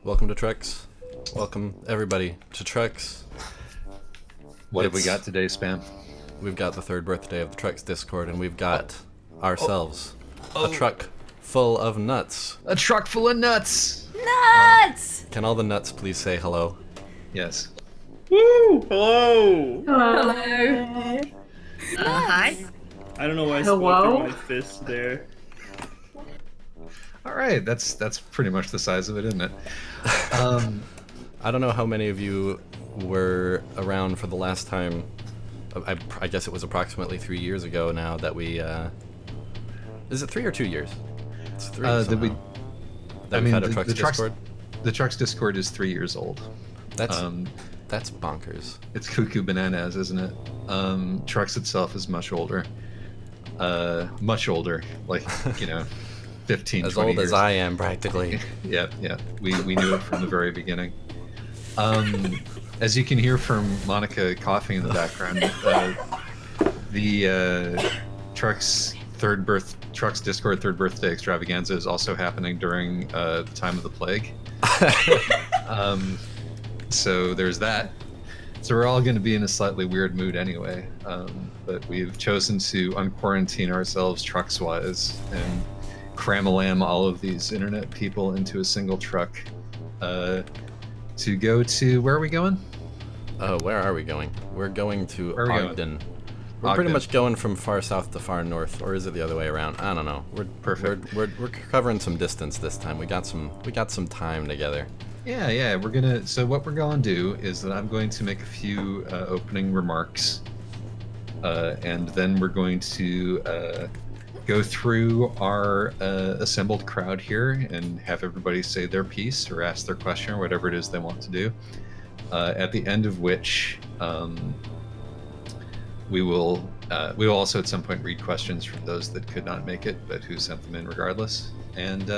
Welcome to Trex. Welcome everybody to Trex. What have we got today, Spam? We've got the third birthday of the Trex Discord, and we've got ourselves a truck full of nuts. A truck full of nuts! Nuts! Can all the nuts please say hello? Yes. Woo! Hello! Hello. Hi. I don't know why I Hello? spoke through my fist there. All right, that's pretty much the size of it, isn't it? I don't know how many of you were around for the last time. I guess it was approximately 3 years ago now that we. Is it 3 or 2 years? It's 3. That we. That we've had a Trex Discord. The Trucks Discord is 3 years old. That's bonkers. It's cuckoo bananas, isn't it? Trucks itself is much older. Much older, like 15, As 20 old years. as I am, practically. Yeah. We knew it from the very beginning. As you can hear from Monica coughing in the background, the Trucks Discord third birthday extravaganza is also happening during the time of the plague. So there's that. So we're all going to be in a slightly weird mood anyway. But we've chosen to unquarantine ourselves trucks-wise and cram-a-lam all of these internet people into a single truck to go to... Where are we going? Where are we going? We're going to Where are we going? Ogden. We're pretty much going from far south to far north, or is it the other way around? I don't know. Perfect. We're covering some distance this time. We got some time together. Yeah. So what we're gonna do is that I'm going to make a few opening remarks, and then we're going to go through our assembled crowd here and have everybody say their piece or ask their question or whatever it is they want to do. At the end of which, we will also at some point read questions from those that could not make it but who sent them in regardless, and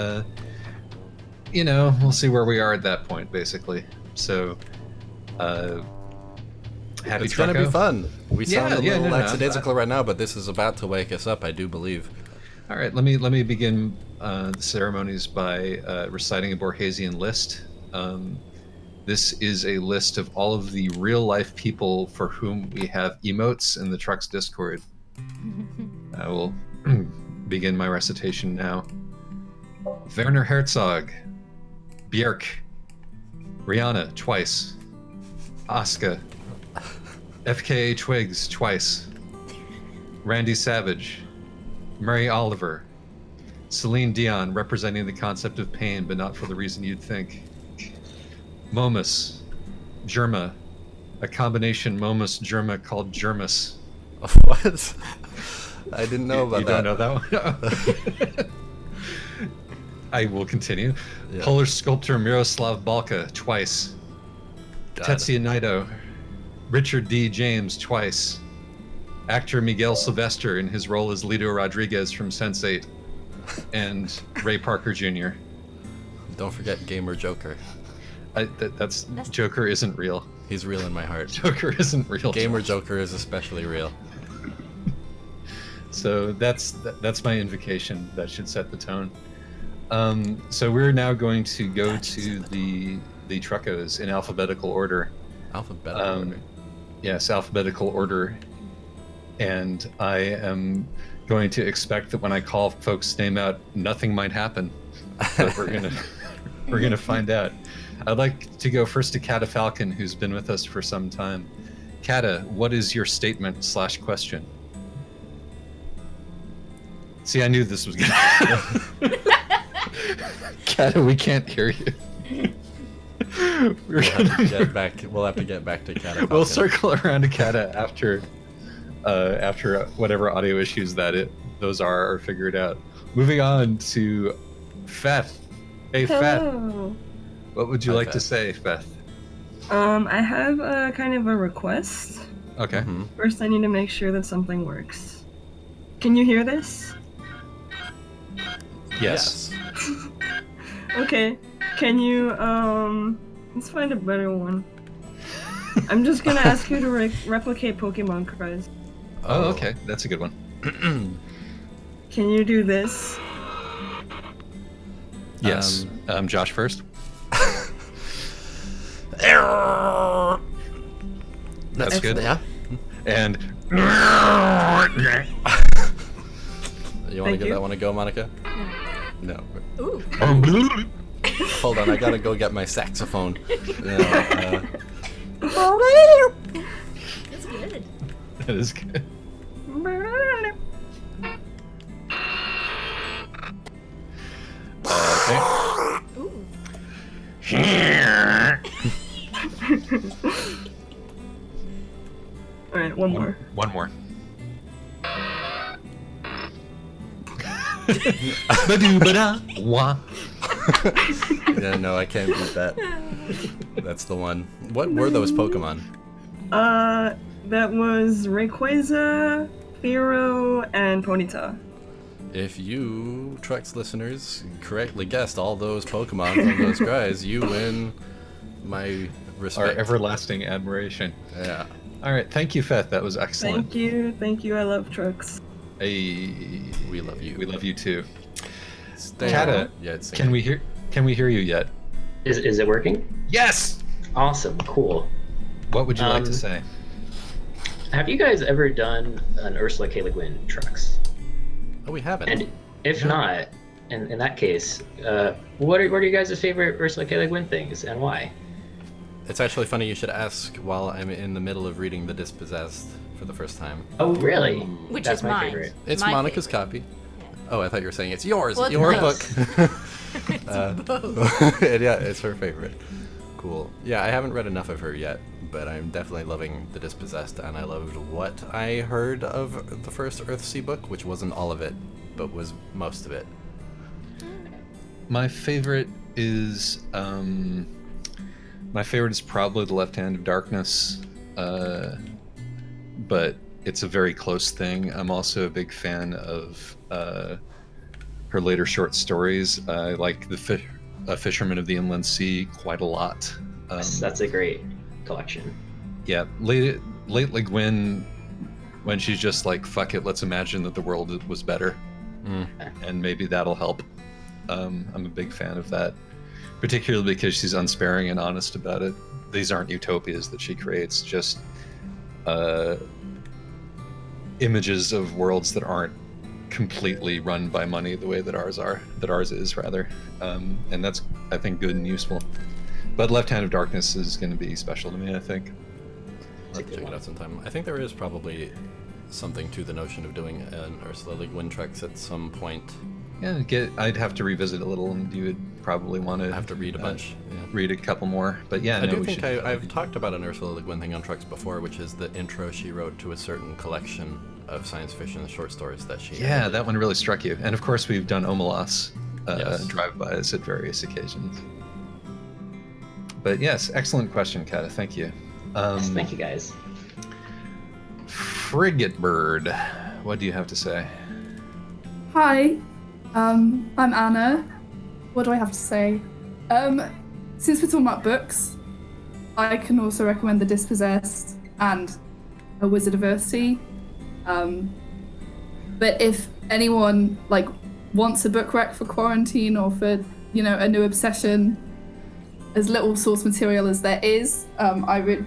we'll see where we are at that point, basically. So, happy It's gonna be fun. We sound a little no, lackadaisical right now, but this is about to wake us up, I do believe. All right, let me begin the ceremonies by reciting a Borgesian list. This is a list of all of the real-life people for whom we have emotes in the Trucks Discord. I will begin my recitation now. Werner Herzog, Björk, Rihanna twice, Asuka, FKA Twigs twice, Randy Savage, Murray Oliver, Celine Dion representing the concept of pain but not for the reason you'd think, Momus, Germa, a combination Momus Germa called Germus. What? I didn't know about you that. You don't know that one? I will continue. Yeah. Polish sculptor Miroslav Balka twice. God. Tetsuya Naito, Richard D. James twice. Actor Miguel Sylvester in his role as Lido Rodriguez from Sense8, and Ray Parker Jr. Don't forget Gamer Joker. That's Joker isn't real. He's real in my heart. Joker isn't real. Gamer Joker is especially real. So that's my invocation. That should set the tone. So we're now going to go to the truckos in alphabetical order. Alphabetical order. Yes, alphabetical order. And I am going to expect that when I call folks' name out, nothing might happen. But we're gonna find out. I'd like to go first to Kata Falcon, who's been with us for some time. Kata, what is your statement/question? See, I knew this was gonna happen. Kata, we can't hear you. We'll have to get back to Kata Falcon. We'll circle around to Kata after whatever audio issues those are figured out. Moving on to Feth. Hey, Hello. Feth. What would you Hi, like to Feth. say, Feth? I have a kind of a request. Okay. Mhm. First, I need to make sure that something works. Can you hear this? Yes. Okay. Can you, let's find a better one. I'm just gonna ask you to replicate Pokemon cards. Oh, okay. That's a good one. Can you do this? Yes. Josh first. That's good. Yeah. And You want to Thank give you. that one a go, Monica? No. Ooh. Hold on, I gotta go get my saxophone. No, That's good. that is good. Okay. Ooh. All right, one more. One more. Ba-doo-ba-da, wah. yeah, no, I can't beat that. That's the one. What were those Pokemon? That was Rayquaza, Fearow, and Ponyta. If you, Trex listeners, correctly guessed all those Pokemon from those guys, you win my Our respect. everlasting admiration. Yeah. All right, thank you, Feth. That was excellent. Thank you. I love trucks. Hey, We love you. We love you too. Stay Kata, Yeah, it's Can we hear you yet? Is it working? Yes. Awesome, cool. What would you like to Um, say? Have you guys ever done an Ursula K. Le Guin trucks? Oh, we haven't. And if not, in that case, what are you guys' favorite Ursula K. Le Guin things and why? It's actually funny you should ask while I'm in the middle of reading The Dispossessed for the first time. Oh, really? Which That's is my mine. favorite. It's My Monica's favorite. copy. Oh, I thought you were saying it's yours. Well, it's your mine. book. It's both. And yeah, it's her favorite. Cool. Yeah, I haven't read enough of her yet, but I'm definitely loving The Dispossessed, and I loved what I heard of the first Earthsea book, which wasn't all of it, but was most of it. My favorite is probably The Left Hand of Darkness, but it's a very close thing. I'm also a big fan of her later short stories. I like Fisherman of the Inland Sea quite a lot. That's a great collection. Yeah, late Le Guin, when she's just like, fuck it, let's imagine that the world was better, and maybe that'll help. I'm a big fan of that, particularly because she's unsparing and honest about it. These aren't utopias that she creates, just images of worlds that aren't completely run by money the way that ours is, rather. And that's, I think, good and useful. But Left Hand of Darkness is going to be special to me, I think. I'll have to check it out sometime. I think there is probably something to the notion of doing an Ursula Le Guin Trex at some point. Yeah, I'd have to revisit a little, and you would probably want to I have to read a bunch. Yeah. read a couple more. But yeah, I no, do we think should. I've talked about an Ursula Le Guin thing on Trex before, which is the intro she wrote to a certain collection of science fiction short stories that she Yeah, that one really struck you. And of course, we've done Omelas Yes. drive-bys at various occasions. But yes, excellent question, Kata. Thank you. Thank you, guys. Frigate Bird, what do you have to say? Hi, I'm Anna. What do I have to say? Since we're talking about books, I can also recommend The Dispossessed and A Wizard of Earthsea. But if anyone wants a book rec for quarantine or for a new obsession, as little source material as there is, I would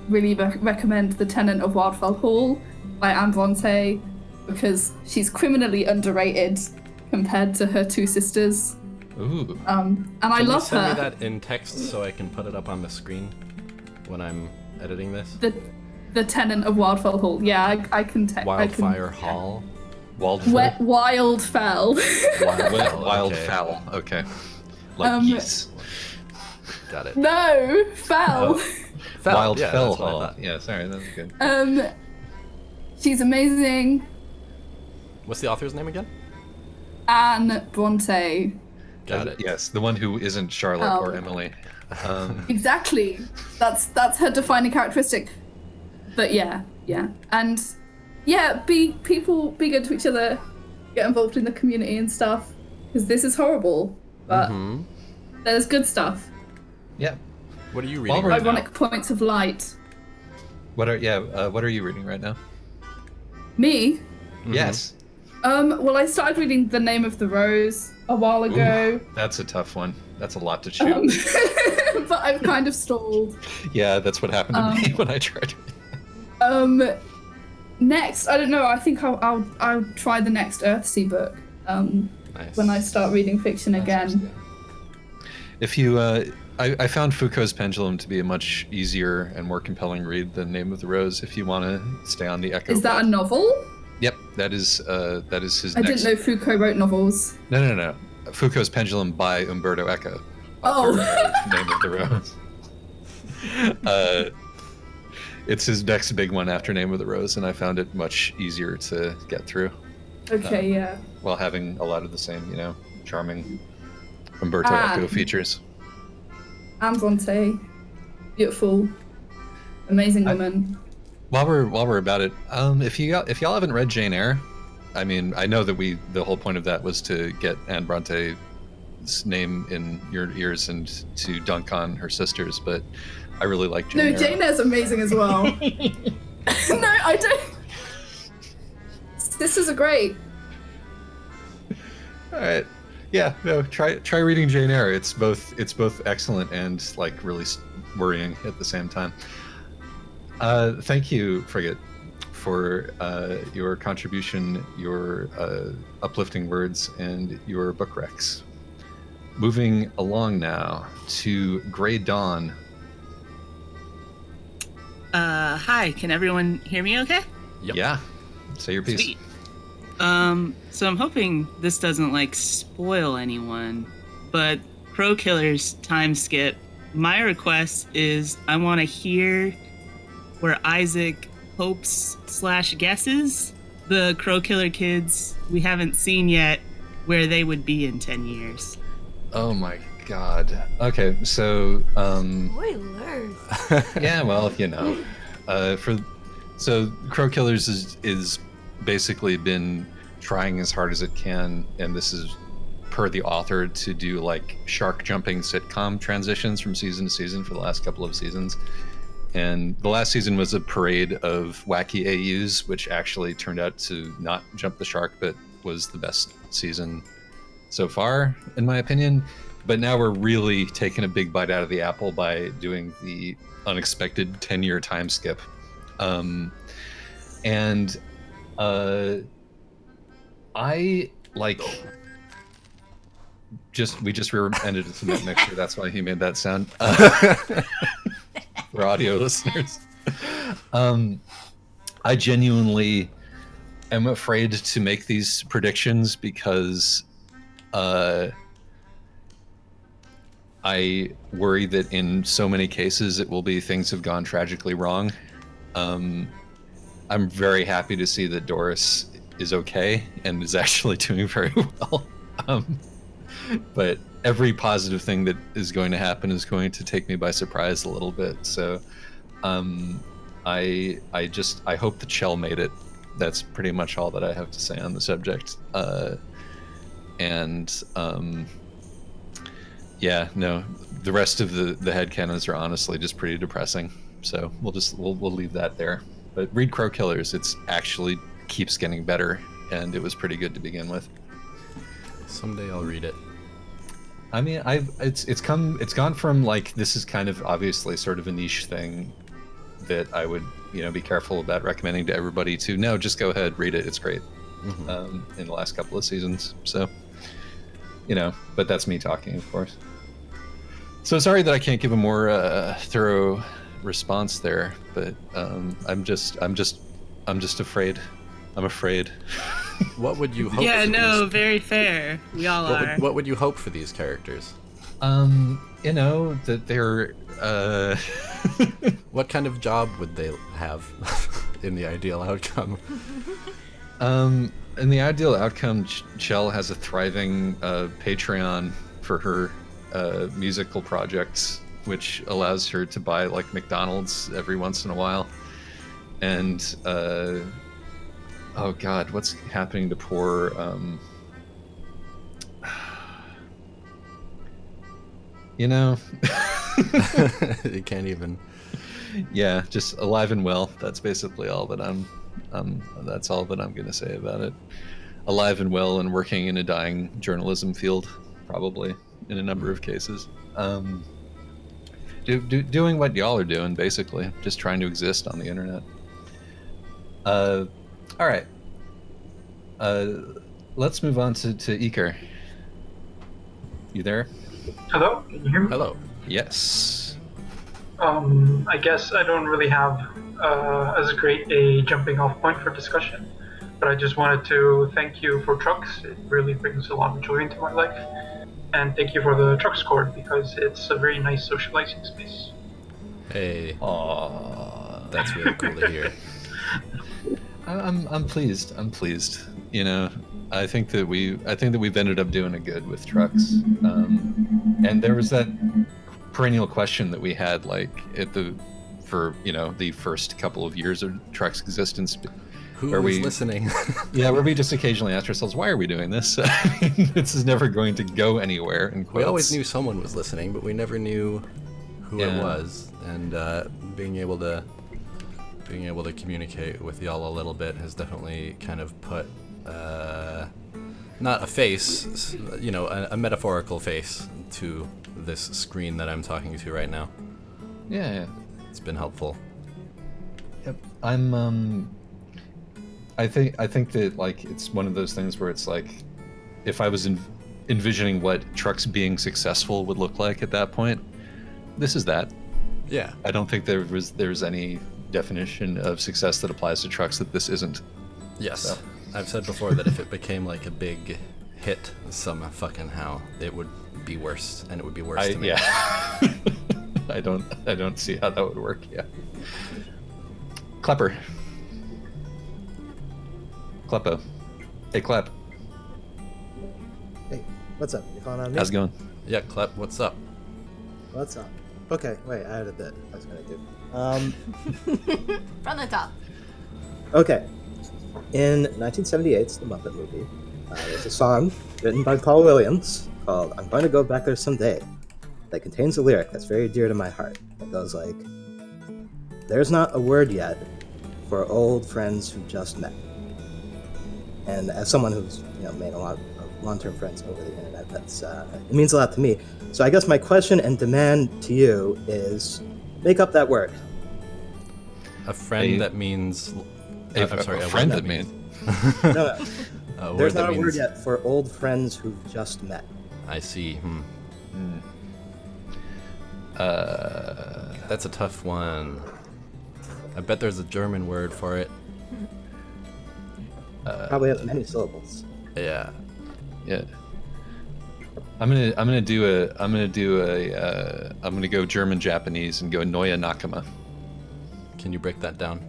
really recommend The Tenant of Wildfell Hall by Anne Bronte, because she's criminally underrated compared to her two sisters. Ooh. And I Can you love send her. me that in text so I can put it up on the screen when I'm editing this? The Tenant of Wildfell Hall. Yeah, I can text. Wildfire Hall? Wildfell? Wildfell. Wildfowl. Okay. Like geese. Got it. No, fell. Fell. Yeah, Wildfell that's what I Hall. thought. Yeah, sorry, that was good. She's amazing. What's the author's name again? Anne Bronte. Got it. Yes, the one who isn't Charlotte or Oh. Emily. Exactly. That's her defining characteristic. But yeah. And yeah, be good to each other, get involved in the community and stuff, because this is horrible. But there's good stuff. Yeah. What are you While reading we're- right now? Ironic points of light. What are you reading right now? Me? Yes. Well, I started reading The Name of the Rose a while ago. That's a tough one. That's a lot to chew. But I've kind of stalled. Yeah, that's what happened to me when I tried. Next, I don't know. I think I'll try the next Earthsea book Nice. when I start reading fiction again. If you, I found Foucault's Pendulum to be a much easier and more compelling read than Name of the Rose. If you want to stay on the Echo. Is that a novel? Yep, that is his. I next... didn't know Foucault wrote novels. No. Foucault's Pendulum by Umberto Eco. Oh. Name of the Rose. It's his next big one after Name of the Rose, and I found it much easier to get through. Okay, yeah. While having a lot of the same, charming Umberto Eco features. Ambrante, beautiful, amazing woman. While we're about it, if y'all haven't read Jane Eyre, I mean, I know that the whole point of that was to get Anne Bronte's name in your ears and to dunk on her sisters, but I really like Jane Eyre. No, Jane Eyre's amazing as well. No, I don't. Sisters are great. All right. Yeah, no, try reading Jane Eyre. It's both excellent and like really worrying at the same time. Thank you, Frigate, for your contribution, your uplifting words, and your book recs. Moving along now to Grey Dawn. Hi, can everyone hear me okay? Yep. Yeah, say your piece. Sweet. So I'm hoping this doesn't spoil anyone, but Crow Killer's time skip, my request is I want to hear where Isaac hopes / guesses the Crow Killer kids we haven't seen yet, where they would be in 10 years. Oh my god. Okay, so Spoilers. yeah, well, so Crow Killers is basically been trying as hard as it can, and this is per the author, to do shark jumping sitcom transitions from season to season for the last couple of seasons. And the last season was a parade of wacky AUs, which actually turned out to not jump the shark, but was the best season so far, in my opinion. But now we're really taking a big bite out of the apple by doing the unexpected 10-year time skip. We just rear-ended a cement mixer. That's why he made that sound. For audio listeners. I genuinely am afraid to make these predictions because I worry that in so many cases it will be things have gone tragically wrong. I'm very happy to see that Doris is okay and is actually doing very well. But every positive thing that is going to happen is going to take me by surprise a little bit. So I hope that Chell made it. That's pretty much all that I have to say on the subject. Yeah, no, the rest of the headcanons are honestly just pretty depressing. So we'll leave that there. But read Crow Killers. It's actually keeps getting better, and it was pretty good to begin with. Someday I'll read it. I mean, it's gone from this is kind of obviously sort of a niche thing that I would be careful about recommending to everybody to no, just go ahead, read it, it's great. Mm-hmm. In the last couple of seasons, so but that's me talking, of course. So sorry that I can't give a more thorough response there, but I'm just afraid. I'm afraid. What would you hope? Yeah, for no, these... very fair. We all are. What would you hope for these characters? That they're. What kind of job would they have in the ideal outcome? In the ideal outcome, Chell has a thriving Patreon for her musical projects, which allows her to buy McDonald's every once in a while. And oh god, what's happening to poor you can't even. Yeah, just alive and well. That's basically all that that's all that I'm gonna say about it. Alive and well and working in a dying journalism field, probably. in a number of cases. Doing what y'all are doing, basically, just trying to exist on the internet. All right. Let's move on to Iker. You there? Hello, can you hear me? Hello. Yes. I guess I don't really have as great a jumping off point for discussion, but I just wanted to thank you for trucks. It really brings a lot of joy into my life. And thank you for the trucks court because it's a very nice socializing space. Hey. Aww. That's really cool to hear. I'm pleased. I'm pleased. You know, I think that we've ended up doing it good with trucks. And there was that perennial question that we had, like for the first couple of years of trucks' existence. Who was listening? Yeah, where we just occasionally ask ourselves, why are we doing this? This is never going to go anywhere. In quotes. We always knew someone was listening, but we never knew who it was. And being able to communicate with y'all a little bit has definitely kind of put not a face, a metaphorical face to this screen that I'm talking to right now. Yeah. It's been helpful. Yep. I think that, like, it's one of those things where it's like, if I was envisioning what trucks being successful would look like at that point, this is that. Yeah. I don't think there's any definition of success that applies to trucks that this isn't. Yes. So. I've said before that if it became like a big hit some fucking how, it would be worse, and it would be worse to me. Yeah. I don't see how that would work. Yeah. Klepper. Kleppo. Hey, Klep. Hey, what's up? You calling on me? How's it going? Yeah, Klep, what's up? What's up? Okay, wait, I had a bit I was gonna do. From the top. Okay. In 1978's The Muppet Movie, there's a song written by Paul Williams called I'm Going to Go Back There Someday that contains a lyric that's very dear to my heart. It goes like, there's not a word yet for old friends who just met. And as someone who's made a lot of long-term friends over the internet, that's it means a lot to me. So I guess my question and demand to you is, make up that word. A friend that means. I'm sorry, a friend that means. No. There's not a means... word yet for old friends who've just met. I see. That's a tough one. I bet there's a German word for it. Probably has many syllables. Yeah. I'm gonna go German Japanese and go Neue Nakama. Can you break that down?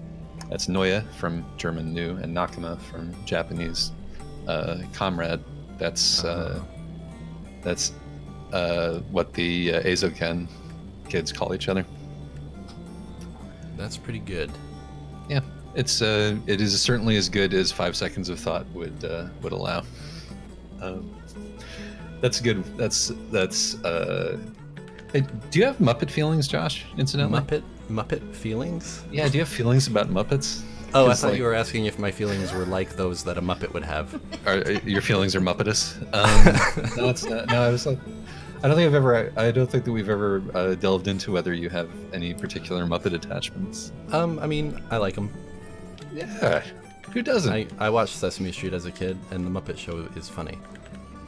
That's Neue from German new and Nakama from Japanese comrade. That's what the Eizouken kids call each other. That's pretty good. Yeah, it is certainly as good as 5 seconds of thought would allow. That's good. That's. Hey, do you have Muppet feelings, Josh? Incidentally, Muppet feelings? Yeah. Do you have feelings about Muppets? Oh, I thought you were asking if my feelings were like those that a Muppet would have. Your feelings are Muppetous? No, it's not. No, I was like, I don't think that we've ever delved into whether you have any particular Muppet attachments. I mean, I like them. Yeah. Who doesn't? I watched Sesame Street as a kid, and the Muppet Show is funny.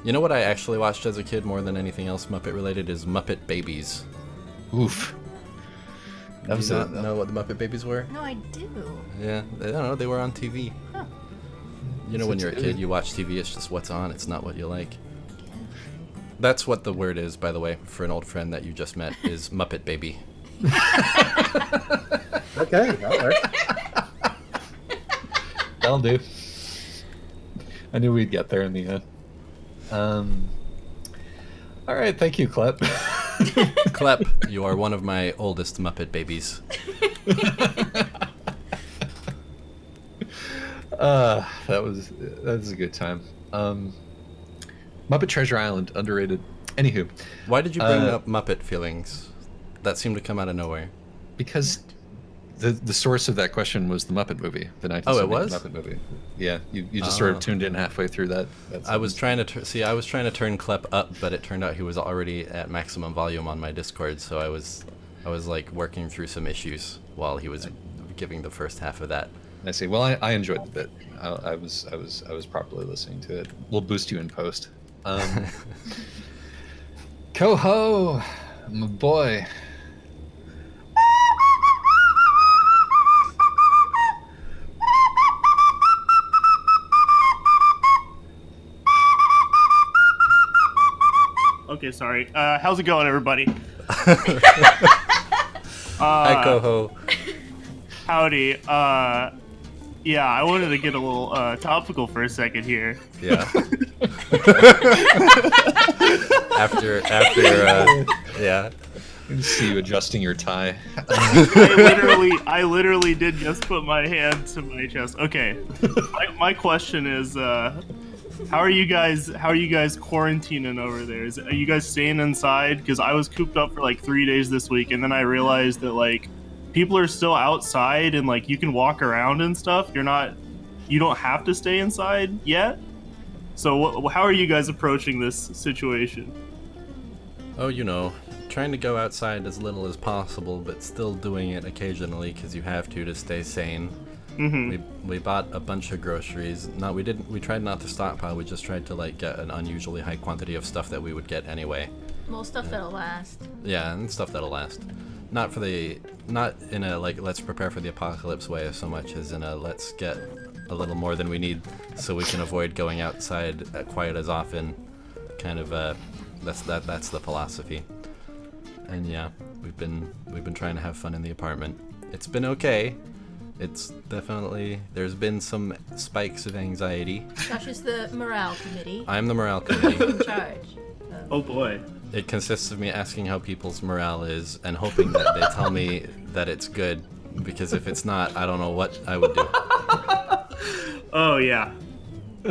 You know what I actually watched as a kid more than anything else Muppet related is Muppet Babies. Oof. That was not know what the Muppet Babies were? No, I do. Yeah, I don't know. They were on TV. Huh. You know, when you're a kid, you watch TV. It's just what's on. It's not what you like. That's what the word is, by the way, for an old friend that you just met, is Muppet Baby. Okay, that'll work. That'll do. I knew we'd get there in the end. All right, thank you, Klep. Klep, you are one of my oldest Muppet babies. That was a good time. Muppet Treasure Island, underrated. Anywho, why did you bring up Muppet feelings? That seemed to come out of nowhere. Because The source of that question was the Muppet movie, the 1970 Oh, it was? Muppet movie. Yeah, you just sort of tuned in halfway through that. I was trying to I was trying to turn Klep up, but it turned out he was already at maximum volume on my Discord, so I was like working through some issues while he was giving the first half of that. I see. Well, I enjoyed the bit. I was properly listening to it. We'll boost you in post. Coho, my boy. Okay, sorry. How's it going, everybody? Hi, Coho. Howdy. Yeah, I wanted to get a little topical for a second here. Yeah. after, yeah. I can see you adjusting your tie. I literally did just put my hand to my chest. Okay. My question is, how are you guys quarantining over there? Are you guys staying inside? Because I was cooped up for like 3 days this week, and then I realized that like people are still outside and like you can walk around and stuff. You don't have to stay inside yet. So how are you guys approaching this situation? Oh, trying to go outside as little as possible, but still doing it occasionally because you have to stay sane. Mm-hmm. We bought a bunch of groceries. No, we didn't. We tried not to stockpile. We just tried to like get an unusually high quantity of stuff that we would get anyway. Well, stuff that'll last. Yeah, and stuff that'll last. Not in a like let's prepare for the apocalypse way so much as in a let's get a little more than we need so we can avoid going outside quite as often. Kind of that's the philosophy. And yeah, we've been trying to have fun in the apartment. It's been okay. It's definitely, there's been some spikes of anxiety. Josh is the morale committee. I'm the morale committee. In charge. Oh boy. It consists of me asking how people's morale is and hoping that they tell me that it's good, because if it's not, I don't know what I would do. Oh yeah.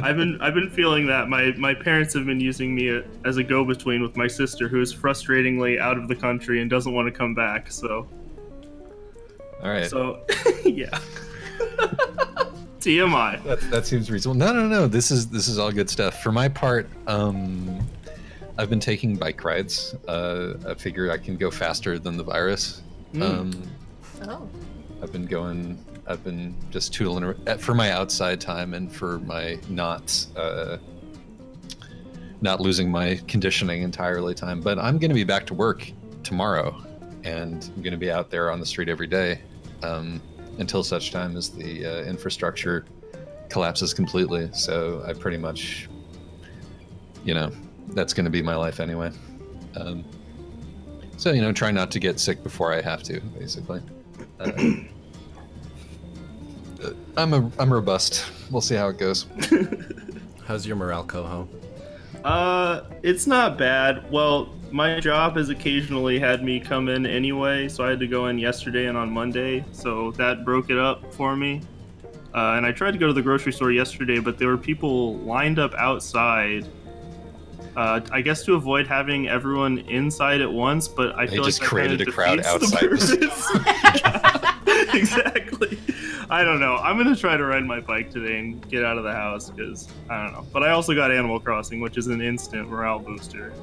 I've been feeling that. My parents have been using me as a go-between with my sister, who is frustratingly out of the country and doesn't want to come back, so. All right. So, yeah. TMI. That seems reasonable. No. This is all good stuff. For my part, I've been taking bike rides. I figure I can go faster than the virus. Oh. I've been just tootling for my outside time and for my not losing my conditioning entirely time. But I'm going to be back to work tomorrow, and I'm going to be out there on the street every day until such time as the infrastructure collapses completely. So I pretty much, that's going to be my life anyway. So try not to get sick before I have to, basically. I'm robust. We'll see how it goes. How's your morale, Coho? It's not bad. Well, my job has occasionally had me come in anyway, so I had to go in yesterday and on Monday, so that broke it up for me. And I tried to go to the grocery store yesterday, but there were people lined up outside. I guess to avoid having everyone inside at once, but I feel like just created a crowd outside. Exactly. I don't know. I'm gonna try to ride my bike today and get out of the house because I don't know. But I also got Animal Crossing, which is an instant morale booster.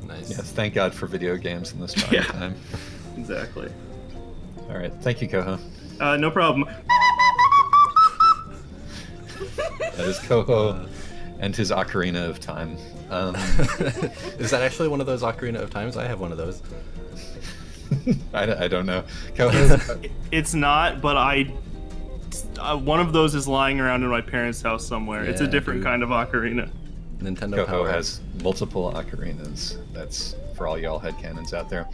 Nice. Yes, thank God for video games in this trying time. Exactly. All right, thank you, Coho. No problem. That is Coho and his Ocarina of Time. Is that actually one of those Ocarina of Times? I have one of those. I don't know. Coho. It's not, but one of those is lying around in my parents' house somewhere. Yeah, it's a different kind of ocarina. Nintendo Coho Power has multiple ocarinas. That's for all y'all headcanons out there. All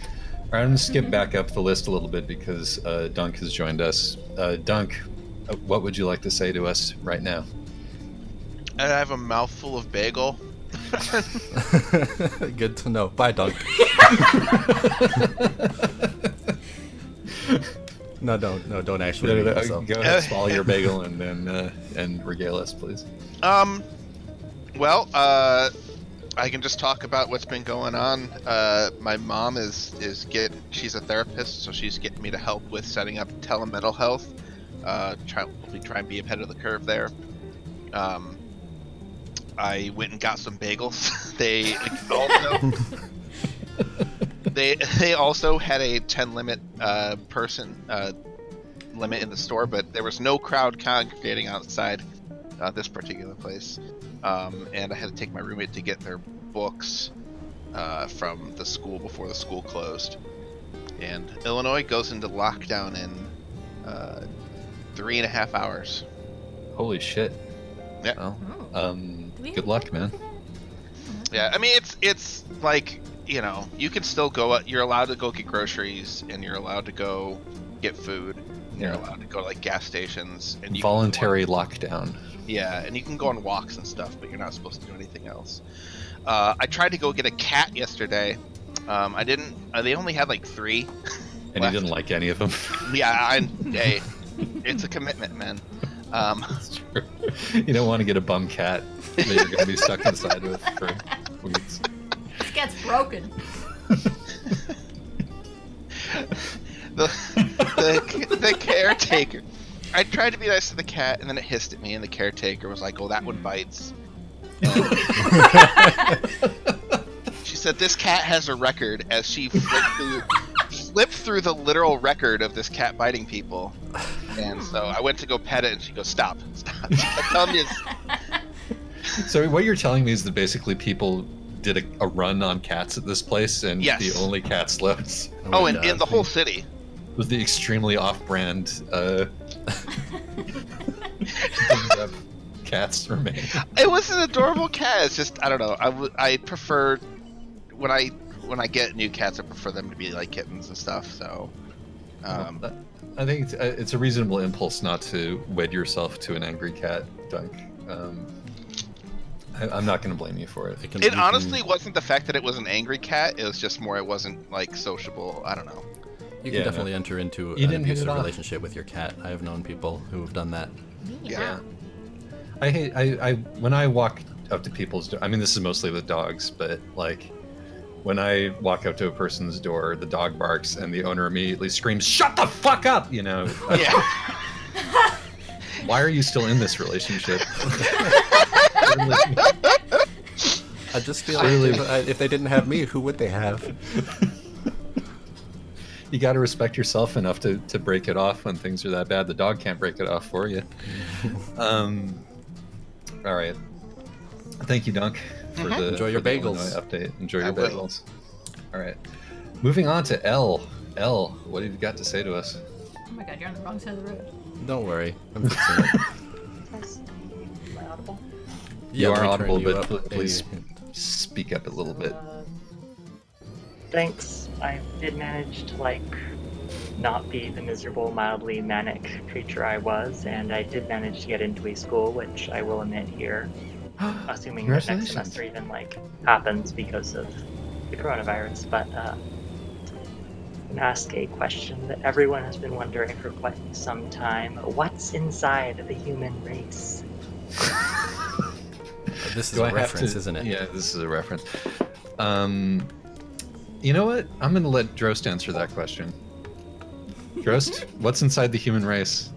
right, I'm going to skip back up the list a little bit because Dunk has joined us. Dunk, what would you like to say to us right now? I have a mouthful of bagel. Good to know. Bye, Dunk. No, don't actually. Go ahead, swallow your bagel and then and regale us, please. Well, I can just talk about what's been going on. My mom she's a therapist, so she's getting me to help with setting up telemental health. Try and be ahead of the curve there. I went and got some bagels. They also had a 10 limit person limit in the store, but there was no crowd congregating outside this particular place. And I had to take my roommate to get their books from the school before the school closed. And Illinois goes into lockdown in 3.5 hours. Holy shit. Yeah. Well, good luck, man. Yeah, I mean, it's like, you can still go, you're allowed to go get groceries, and you're allowed to go get food, and you're allowed to go to, like, gas stations. And you Voluntary lockdown. Yeah, and you can go on walks and stuff, but you're not supposed to do anything else. I tried to go get a cat yesterday. I didn't, they only had, like, 3 And left. you didn't like any of them? Yeah, hey, it's a commitment, man. That's true. You don't want to get a bum cat that you're going to be stuck inside with for weeks. This cat's broken. the caretaker. I tried to be nice to the cat, and then it hissed at me, and the caretaker was like, "Oh, that one bites." She said this cat has a record, as she flipped through the literal record of this cat biting people. And so I went to go pet it, and she goes, "Stop. Tell me So what you're telling me is that basically people did a run on cats at this place, and Yes. the only cats left and in the whole city was the extremely off-brand cats remain. It was an adorable cat. It's just, I don't know. I prefer when I get new cats, I prefer them to be like kittens and stuff. So, I think it's a reasonable impulse not to wed yourself to an angry cat, Dunk. I'm not going to blame you for it. It honestly wasn't the fact that it was an angry cat. It was just more it wasn't like sociable. I don't know. You can definitely enter into an abusive relationship with your cat. I have known people who have done that. Yeah. I when I walk up to people's I mean, this is mostly with dogs, but like when I walk up to a person's door, the dog barks and the owner immediately screams, "Shut the fuck up!" Yeah. Why are you still in this relationship? I just feel like if they didn't have me, who would they have? You got to respect yourself enough to break it off when things are that bad. The dog can't break it off for you. All right. Thank you, Dunk, for the Enjoy your bagels. Update. Enjoy your bagels. All right. Moving on to L. L, what have you got to say to us? Oh my god, you're on the wrong side of the road. Don't worry. I'm fixing it. Am I audible? You are let me audible, turn you but up. please speak up a little bit. Thanks. I did manage to, not be the miserable, mildly manic creature I was, and I did manage to get into a school, which I will admit here, assuming the next semester even, happens because of the coronavirus. But, I'm gonna ask a question that everyone has been wondering for quite some time. What's inside the human race? This is a reference, isn't it? Yeah, this is a reference. You know what? I'm going to let Drost answer that question. Drost, what's inside the human race?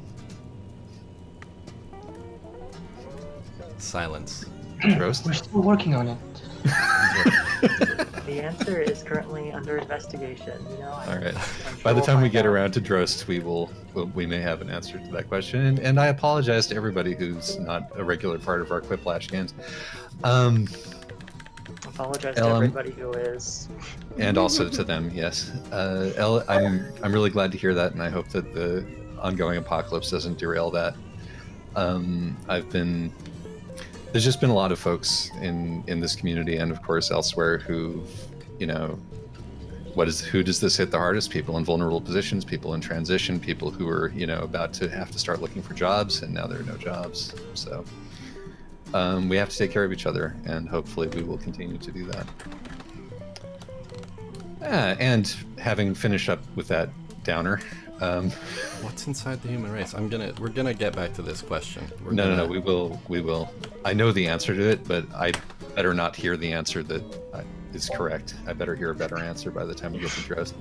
Silence. Drost? We're still working on it. The answer is currently under investigation. All right. By the time we get around to Drost, we may have an answer to that question. And I apologize to everybody who's not a regular part of our Quiplash games. Apologize to everybody who is. And also to them, yes. I'm really glad to hear that, and I hope that the ongoing apocalypse doesn't derail that. There's just been a lot of folks in this community and of course elsewhere who've, who does this hit the hardest? People in vulnerable positions, people in transition, people who are, about to have to start looking for jobs, and now there are no jobs. So we have to take care of each other, and hopefully we will continue to do that. And having finished up with that downer, What's inside the human race? We're gonna get back to this question. No, we will. I know the answer to it, but I better not hear the answer that is correct. I better hear a better answer by the time we get to Drost.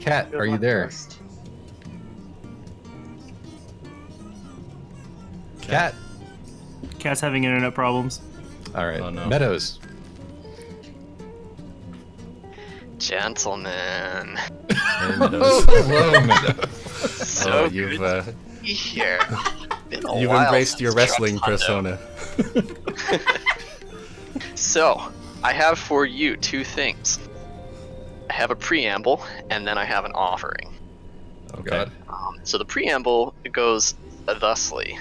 Kat, are you there? Kat. Cat's having internet problems. All right. Oh, no. Meadows. Gentlemen. Hey, Meadows. Hello, Meadows. So you've good to be here. Been a you've while embraced your since wrestling Truck persona. So, I have for you two things. I have a preamble, and then I have an offering. Okay. So the preamble goes thusly.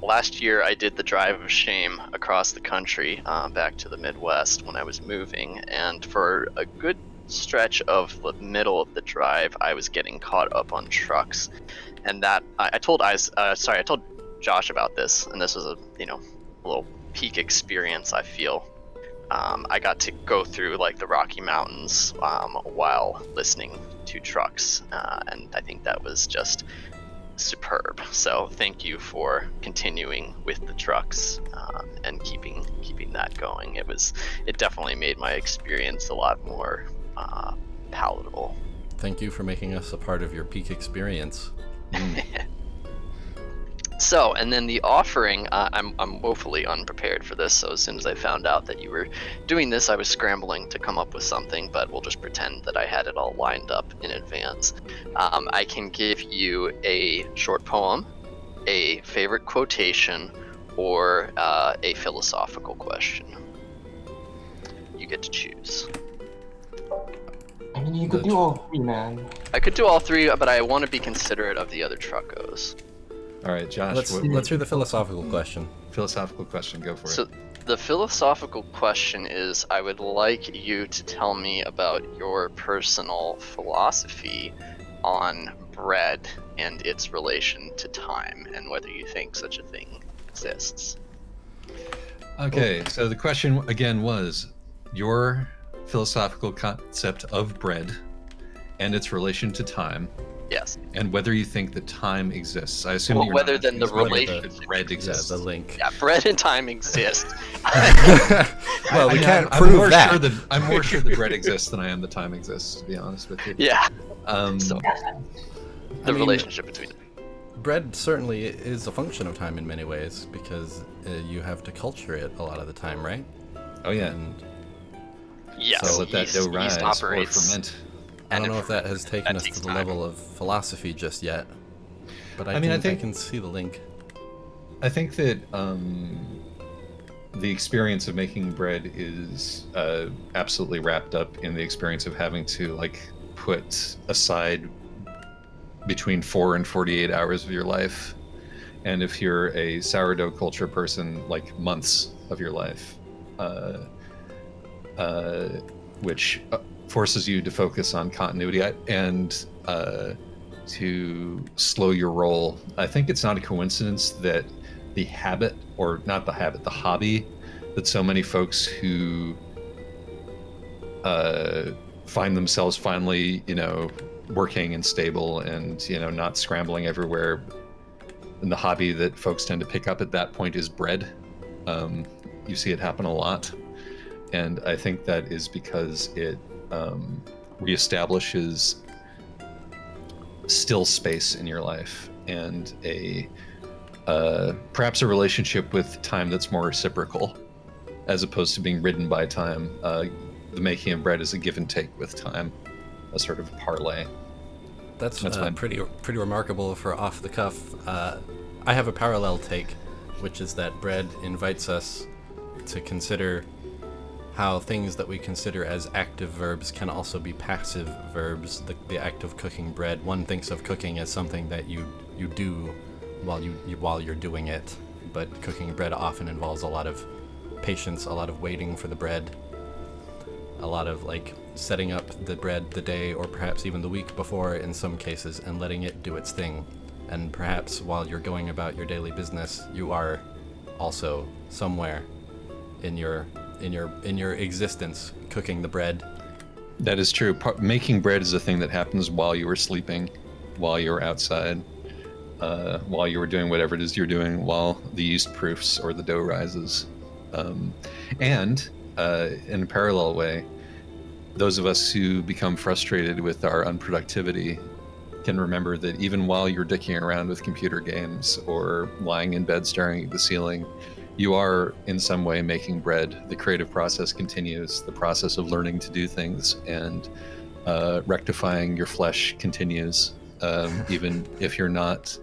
Last year I did the Drive of Shame across the country, back to the Midwest when I was moving, and for a good stretch of the middle of the drive, I was getting caught up on trucks, and that I told Josh about this, and this was a little peak experience. I feel I got to go through like the Rocky Mountains while listening to trucks, and I think that was just superb. So thank you for continuing with the trucks and keeping that going. It definitely made my experience a lot more palatable. Thank you for making us a part of your peak experience. So, and then the offering, I'm woefully unprepared for this, so as soon as I found out that you were doing this, I was scrambling to come up with something, but we'll just pretend that I had it all lined up in advance. I can give you a short poem, a favorite quotation, or a philosophical question. You get to choose. I mean, you could do all three, man. I could do all three, but I want to be considerate of the other truckos. All right, Josh. Let's hear the philosophical question. Philosophical question. Go for it. So the philosophical question is, I would like you to tell me about your personal philosophy on bread and its relation to time, and whether you think such a thing exists. Okay, so the question again was your philosophical concept of bread and its relation to time. Yes. And whether you think that time exists. I assume you're whether not then the asking whether relationship bread exists. Yeah, the link. Yeah, bread and time exist. Well, we can't prove that. I'm more sure that bread exists than I am that time exists, to be honest with you. Yeah. So, the relationship between them. Bread certainly is a function of time in many ways, because you have to culture it a lot of the time, right? Oh yeah. And yes. So let that dough rise or ferment. I don't know if that has taken us to the level of philosophy just yet, but I can see the link. I think that the experience of making bread is absolutely wrapped up in the experience of having to put aside between 4 and 48 hours of your life, and if you're a sourdough culture person, months of your life, which forces you to focus on continuity and to slow your roll. I think it's not a coincidence that the hobby that so many folks who find themselves finally, working and stable and, not scrambling everywhere, and the hobby that folks tend to pick up at that point is bread. You see it happen a lot. And I think that is because it reestablishes still space in your life and perhaps a relationship with time that's more reciprocal, as opposed to being ridden by time. The making of bread is a give and take with time, a sort of parlay. That's pretty remarkable for off the cuff. I have a parallel take, which is that bread invites us to consider how things that we consider as active verbs can also be passive verbs. The act of cooking bread, one thinks of cooking as something that you do while you're doing it, but cooking bread often involves a lot of patience, a lot of waiting for the bread, a lot of setting up the bread the day or perhaps even the week before in some cases and letting it do its thing. And perhaps while you're going about your daily business, you are also somewhere in your existence cooking the bread That is true. Making bread is a thing that happens while you were sleeping, while you were outside, while you were doing whatever it is you're doing, while the yeast proofs or the dough rises. And in a parallel way, those of us who become frustrated with our unproductivity can remember that even while you're dicking around with computer games or lying in bed staring at the ceiling, you are in some way making bread. The creative process continues. The process of learning to do things and rectifying your flesh continues, even if you're not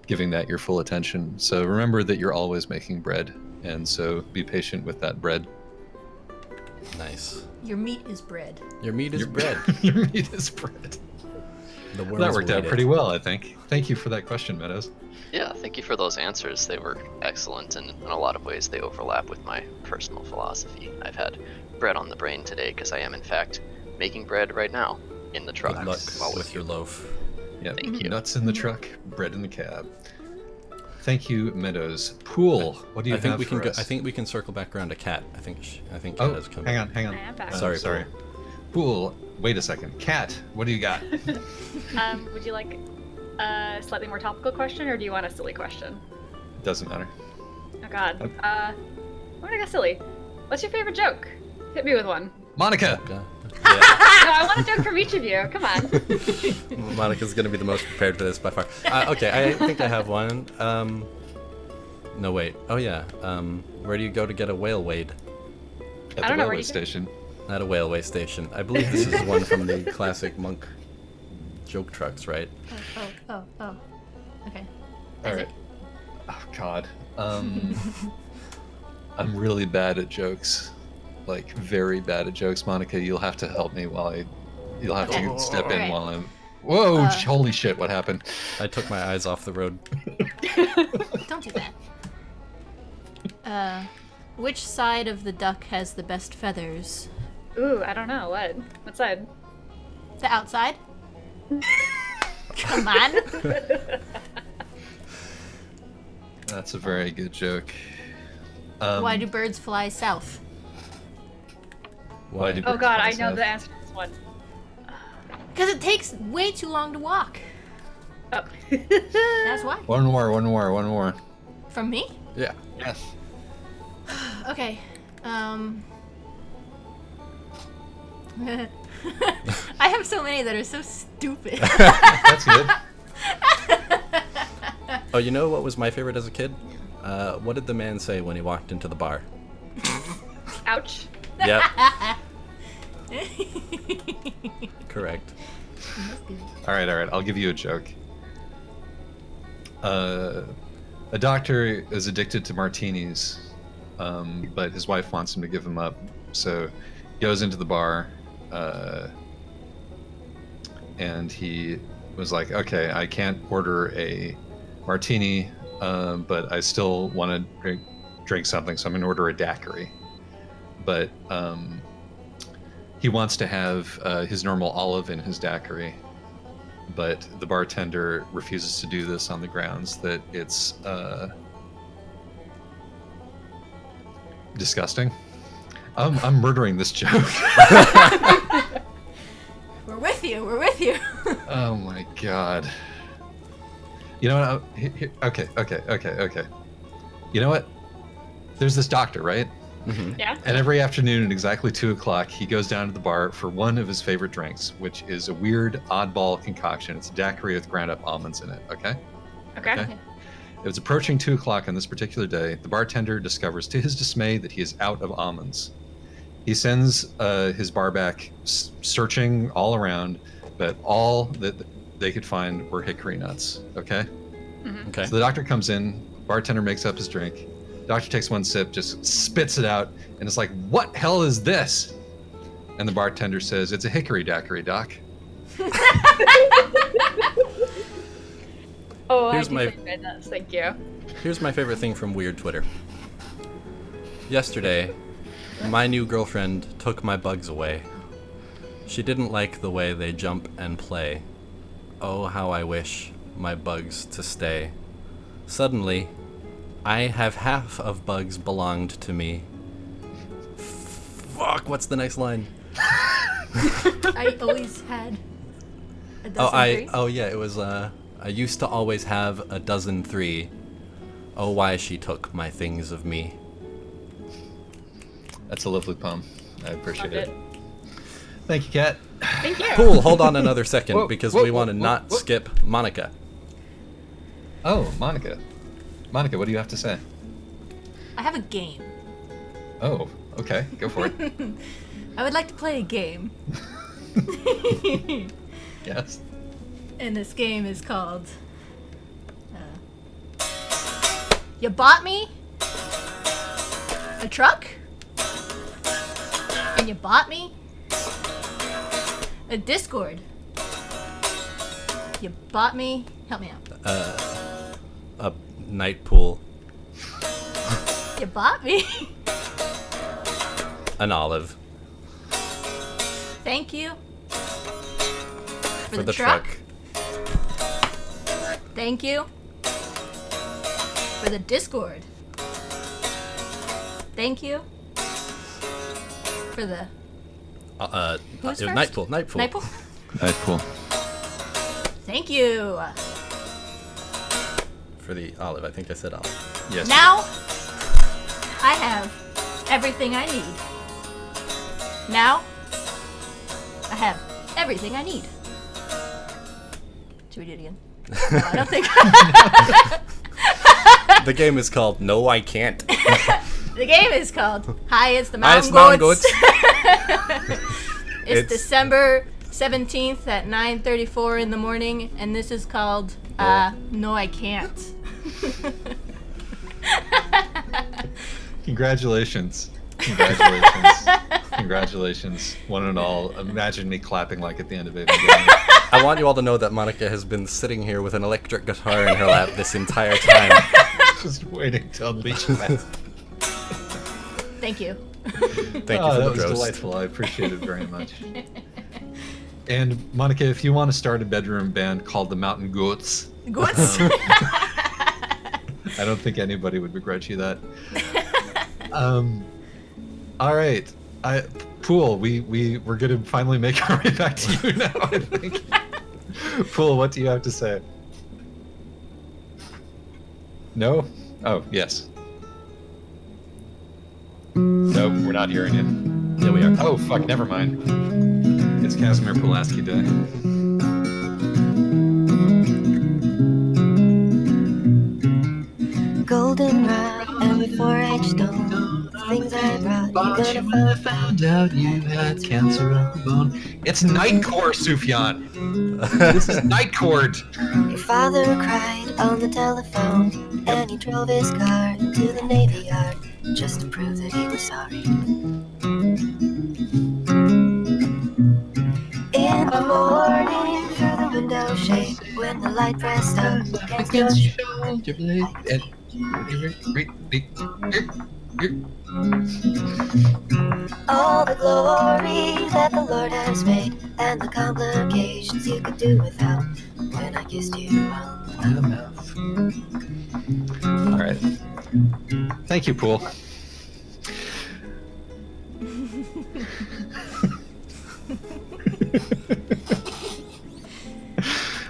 giving that your full attention. So remember that you're always making bread, and so be patient with that bread. Nice. Your meat is bread. Your meat is bread. Your meat is bread. The worms That worked will out eat pretty it. well, I think. Thank you for that question, Meadows. Yeah, thank you for those answers. They were excellent, and in a lot of ways they overlap with my personal philosophy. I've had bread on the brain today because I am, in fact, making bread right now in the truck. Good luck while with your loaf. Yeah, Thank you. Nuts in the truck, bread in the cab. Thank you, Meadows. Pool, what do you I think have we for can go, us? I think we can circle back around to Kat. I think Kat Oh, has come. hang on. I am back. Sorry, sorry. Pool, wait a second. Kat, what do you got? Would you like a slightly more topical question, or do you want a silly question? Doesn't matter. Oh God. I'm gonna go silly. What's your favorite joke? Hit me with one. Monica! No, I want a joke from each of you. Come on. Monica's gonna be the most prepared for this by far. Okay, I think I have one. No wait. Oh yeah. Where do you go to get a whale weighed? At I the don't know, where railway do you go? station. At a railway station. I believe this is one from the classic Monk joke trucks, right? Oh. Okay. All right. Oh God. I'm really bad at jokes, like very bad at jokes. Monica, you'll have to help me you'll have to step in Alright. while I'm. Whoa! Holy shit! What happened? I took my eyes off the road. Don't do that. Which side of the duck has the best feathers? Ooh, I don't know. What side? The outside? Come on. That's a very good joke. Why do birds fly south? Why do Oh birds God, fly I know south? the answer to this one. Because it takes way too long to walk. Oh. That's why. One more. From me? Yeah. Yes. Okay. I have so many that are so stupid. That's good. Oh, you know what was my favorite as a kid? What did the man say when he walked into the bar? Ouch. Yep. Correct. All right. I'll give you a joke. A doctor is addicted to martinis, but his wife wants him to give them up. So he goes into the bar, and he was like, "Okay, I can't order a martini, but I still want to drink something, so I'm gonna order a daiquiri." But he wants to have his normal olive in his daiquiri, but the bartender refuses to do this on the grounds that it's disgusting. I'm murdering this joke. We're with you. Oh my God. You know what? Okay. You know what? There's this doctor, right? Mm-hmm. Yeah. And every afternoon at exactly 2 o'clock, he goes down to the bar for one of his favorite drinks, which is a weird, oddball concoction. It's a daiquiri with ground up almonds in it, okay? Okay. It was approaching 2 o'clock on this particular day. The bartender discovers to his dismay that he is out of almonds. He sends his bar back searching all around, but all that they could find were hickory nuts, okay? Mm-hmm. Okay. So the doctor comes in, bartender makes up his drink. Doctor takes one sip, just spits it out, and it's like, "What hell is this?" And the bartender says, "It's a hickory daiquiri, Doc." Oh, Here's I my- deeply enjoyed that. Thank you. Here's my favorite thing from Weird Twitter. Yesterday, my new girlfriend took my bugs away. She didn't like the way they jump and play. Oh, how I wish my bugs to stay. Suddenly, I have half of bugs belonged to me. Fuck, what's the next line? I always had a dozen three. Oh yeah, it was I used to always have a dozen three. Oh, why she took my things of me. That's a lovely poem. I appreciate it. Thank you, Kat. Thank you. Cool, hold on another second, Whoa, because whoa, we want to whoa, not whoa. skip Monica. Oh, Monica. Monica, what do you have to say? I have a game. Oh, okay. Go for it. I would like to play a game. Yes. And this game is called You Bought Me a Truck, and you bought me a Discord. You bought me, help me out. A night pool. You bought me. An olive. Thank you. For the truck. Thank you. For the Discord. Thank you. For the Who's it was first? night pool. Night pool. Night pool? Night pool. Thank you. For the olive. I think I said olive. Yes. Now I have everything I need. Now I have everything I need. Should we do it again? No, I don't think. The game is called No, I Can't. The game is called Hi, it's the Hi, it's Mountain Mountain Goats. Goats. It's December 17th at 9:34 in the morning, and this is called No, I Can't. Congratulations. Congratulations. Congratulations. One and all. Imagine me clapping like at the end of Evangelion. I want you all to know that Monica has been sitting here with an electric guitar in her lap this entire time. Just waiting to unleash that. Thank you. Thank you for that the was roast. delightful. I appreciate it very much. And Monica, if you want to start a bedroom band called the Mountain Goats, Goats? I don't think anybody would begrudge you that. All right, Pool. We're gonna finally make our way back to you now. I think. Pool, what do you have to say? No? Oh, yes. Nope, we're not hearing it. Yeah, we are. Oh, fuck, never mind. It's Casimir Pulaski Day. Goldenrod and 4H stone. The things I brought, But you're when gonna I found out you had cancer of the bone. It's Nightcore, Sufjan. This is Nightcore. Your father cried on the telephone, and he drove his car to the Navy Yard just to prove that he was sorry. In the morning, through the window shade, when the light pressed up against your shoulder, all the glory that the Lord has made, and the complications you could do without, when I kissed you on the mouth. All right. Thank you, Pool.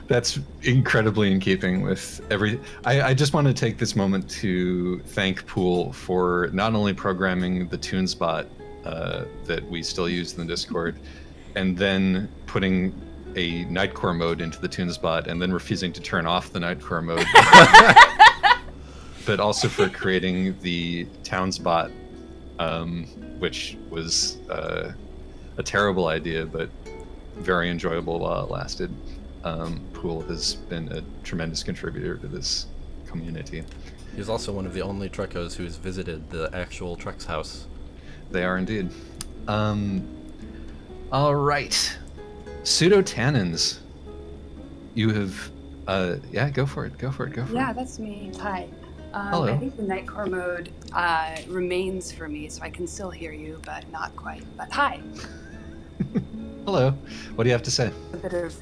That's incredibly in keeping with every. I just want to take this moment to thank Pool for not only programming the TuneSpot that we still use in the Discord, and then putting a Nightcore mode into the TuneSpot, and then refusing to turn off the Nightcore mode, but also for creating the TownSpot, which was a terrible idea, but very enjoyable while it lasted. Pool has been a tremendous contributor to this community. He's also one of the only truckos who's visited the actual Truck's house. They are indeed. All right. Pseudotannins. You have, yeah, go for it. Yeah, that's me. Hi. Hello. I think the Nightcore mode remains for me, so I can still hear you, but not quite. But hi. Hello. What do you have to say? A bit of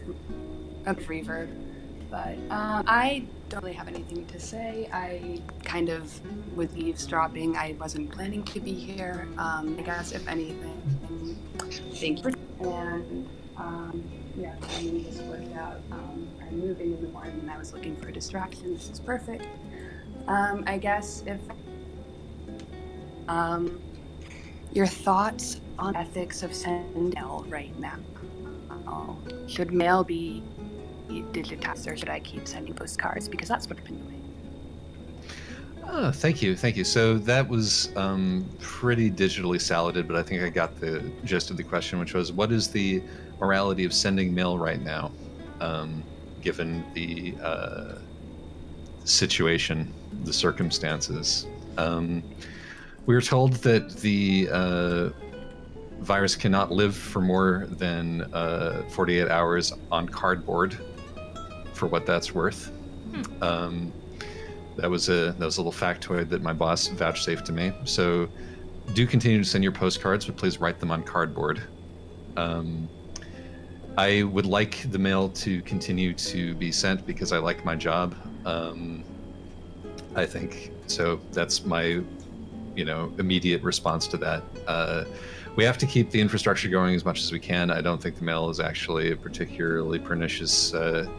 reverb, but I don't really have anything to say. I kind of was eavesdropping. I wasn't planning to be here. I guess if anything, thank you, And yeah, timing just worked out. I'm moving in the morning and I was looking for a distraction. This is perfect. I guess if your thoughts on ethics of sending mail right now. Should mail be digitized or should I keep sending postcards? Because that's what I've been doing. Oh, thank you. So that was pretty digitally saladed, but I think I got the gist of the question, which was, what is the morality of sending mail right now, given the situation, the circumstances? We were told that the virus cannot live for more than 48 hours on cardboard, for what that's worth. That was a little factoid that my boss vouchsafed to me. So do continue to send your postcards, but please write them on cardboard. I would like the mail to continue to be sent because I like my job. I think so. That's my, immediate response to that. We have to keep the infrastructure going as much as we can. I don't think the mail is actually a particularly pernicious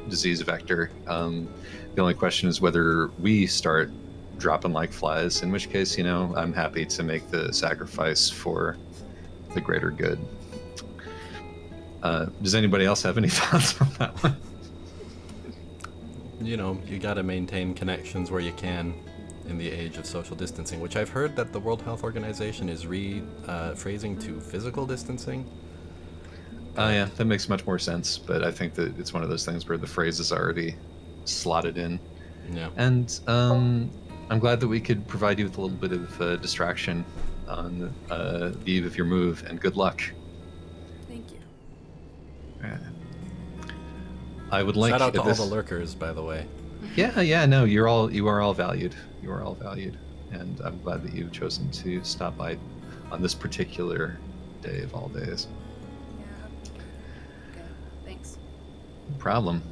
disease vector. The only question is whether we start dropping like flies, in which case, I'm happy to make the sacrifice for the greater good. Does anybody else have any thoughts on that one? You gotta maintain connections where you can in the age of social distancing, which I've heard that the World Health Organization is rephrasing to physical distancing. Yeah, that makes much more sense, but I think that it's one of those things where the phrase is already slotted in. Yeah. And I'm glad that we could provide you with a little bit of distraction on the eve of your move, and good luck. Thank you. I would like shout out to this... all the lurkers, by the way. Yeah, no, you are all valued. You are all valued, and I'm glad that you've chosen to stop by on this particular day of all days. Yeah. Okay. Thanks. No problem.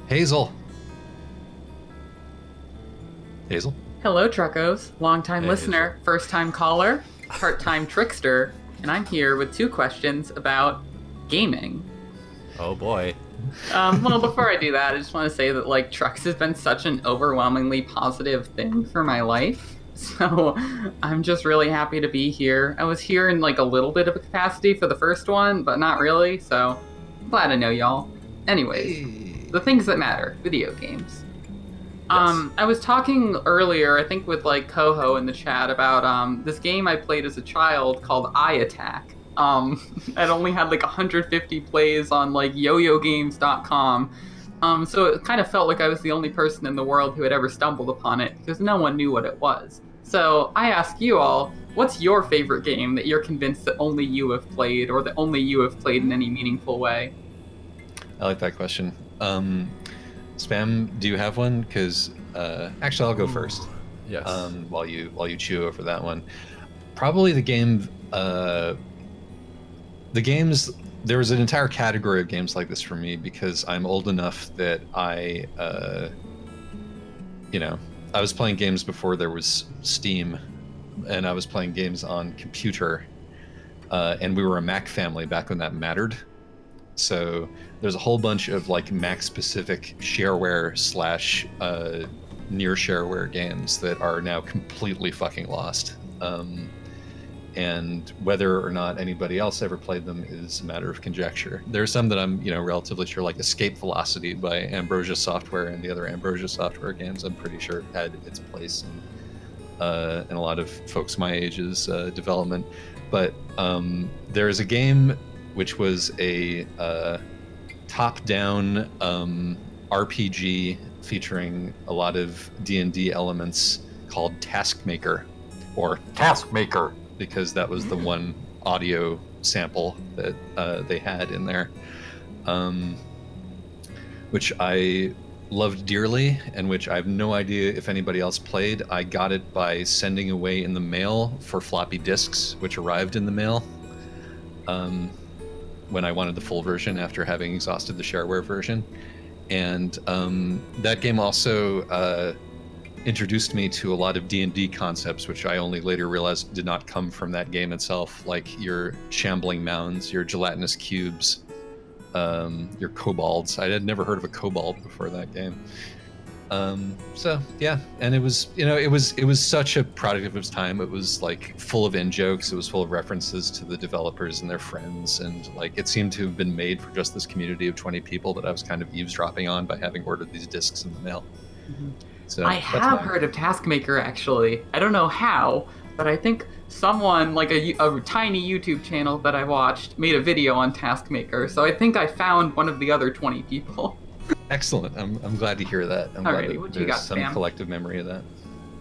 Hazel. Hello, Truckos. Long-time Hey, listener, first-time caller, part-time trickster, and I'm here with 2 questions about gaming. Oh boy. Well, before I do that, I just want to say that, Trucks has been such an overwhelmingly positive thing for my life. So I'm just really happy to be here. I was here in, a little bit of a capacity for the first one, but not really, so I'm glad to know y'all. Anyways, the things that matter, video games. Yes. I was talking earlier, I think with Coho in the chat about this game I played as a child called Eye Attack. It only had 150 plays on yoyogames.com. So it kind of felt like I was the only person in the world who had ever stumbled upon it because no one knew what it was. So I ask you all, what's your favorite game that you're convinced that only you have played or that only you have played in any meaningful way? I like that question. Spam, do you have one? Because actually, I'll go first. Yes. While you chew over that one, probably the game. The games. There was an entire category of games like this for me because I'm old enough that I was playing games before there was Steam, and I was playing games on computer, and we were a Mac family back when that mattered. So there's a whole bunch of Mac-specific shareware / near shareware games that are now completely fucking lost. And whether or not anybody else ever played them is a matter of conjecture. There's some that I'm, relatively sure, like Escape Velocity by Ambrosia Software and the other Ambrosia Software games, I'm pretty sure had its place in a lot of folks my age's development. But there is a game which was a top-down RPG featuring a lot of D&D elements called Taskmaker, or Taskmaker, because that was the one audio sample that they had in there, which I loved dearly, and which I have no idea if anybody else played. I got it by sending away in the mail for floppy disks, which arrived in the mail when I wanted the full version after having exhausted the shareware version. And that game also introduced me to a lot of D&D concepts, which I only later realized did not come from that game itself, like your shambling mounds, your gelatinous cubes, your kobolds. I had never heard of a kobold before that game. So yeah, and it was, it was such a product of its time. It was like full of in-jokes. It was full of references to the developers and their friends, and like it seemed to have been made for just this community of 20 people that I was kind of eavesdropping on by having ordered these discs in the mail. So I have heard of Taskmaker, actually. I don't know how, but I think someone, like a tiny YouTube channel that I watched, made a video on Taskmaker. So I think I found one of the other 20 people. Excellent. I'm glad to hear that. I'm glad that there's some collective memory of that.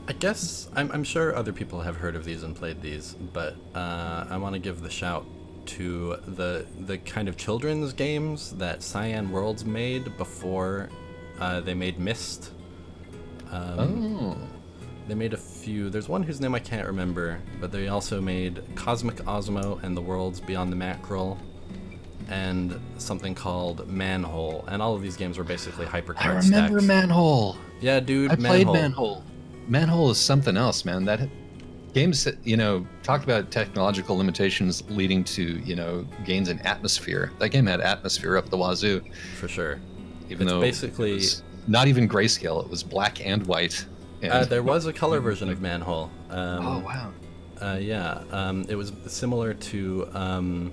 I guess I'm sure other people have heard of these and played these, but I want to give the shout to the kind of children's games that Cyan Worlds made before they made Myst. They made a few. There's one whose name I can't remember, but they also made Cosmic Osmo and the Worlds Beyond the Mackerel, and something called Manhole. And all of these games were basically hypercard I remember stacks. Manhole. Yeah, dude, I played Manhole. Manhole is something else, man. That games that, talked about technological limitations leading to, gains in atmosphere. That game had atmosphere up the wazoo. For sure. Even It's though basically it was not even grayscale, it was black and white. And there was a color version of Manhole. Oh wow. It was similar to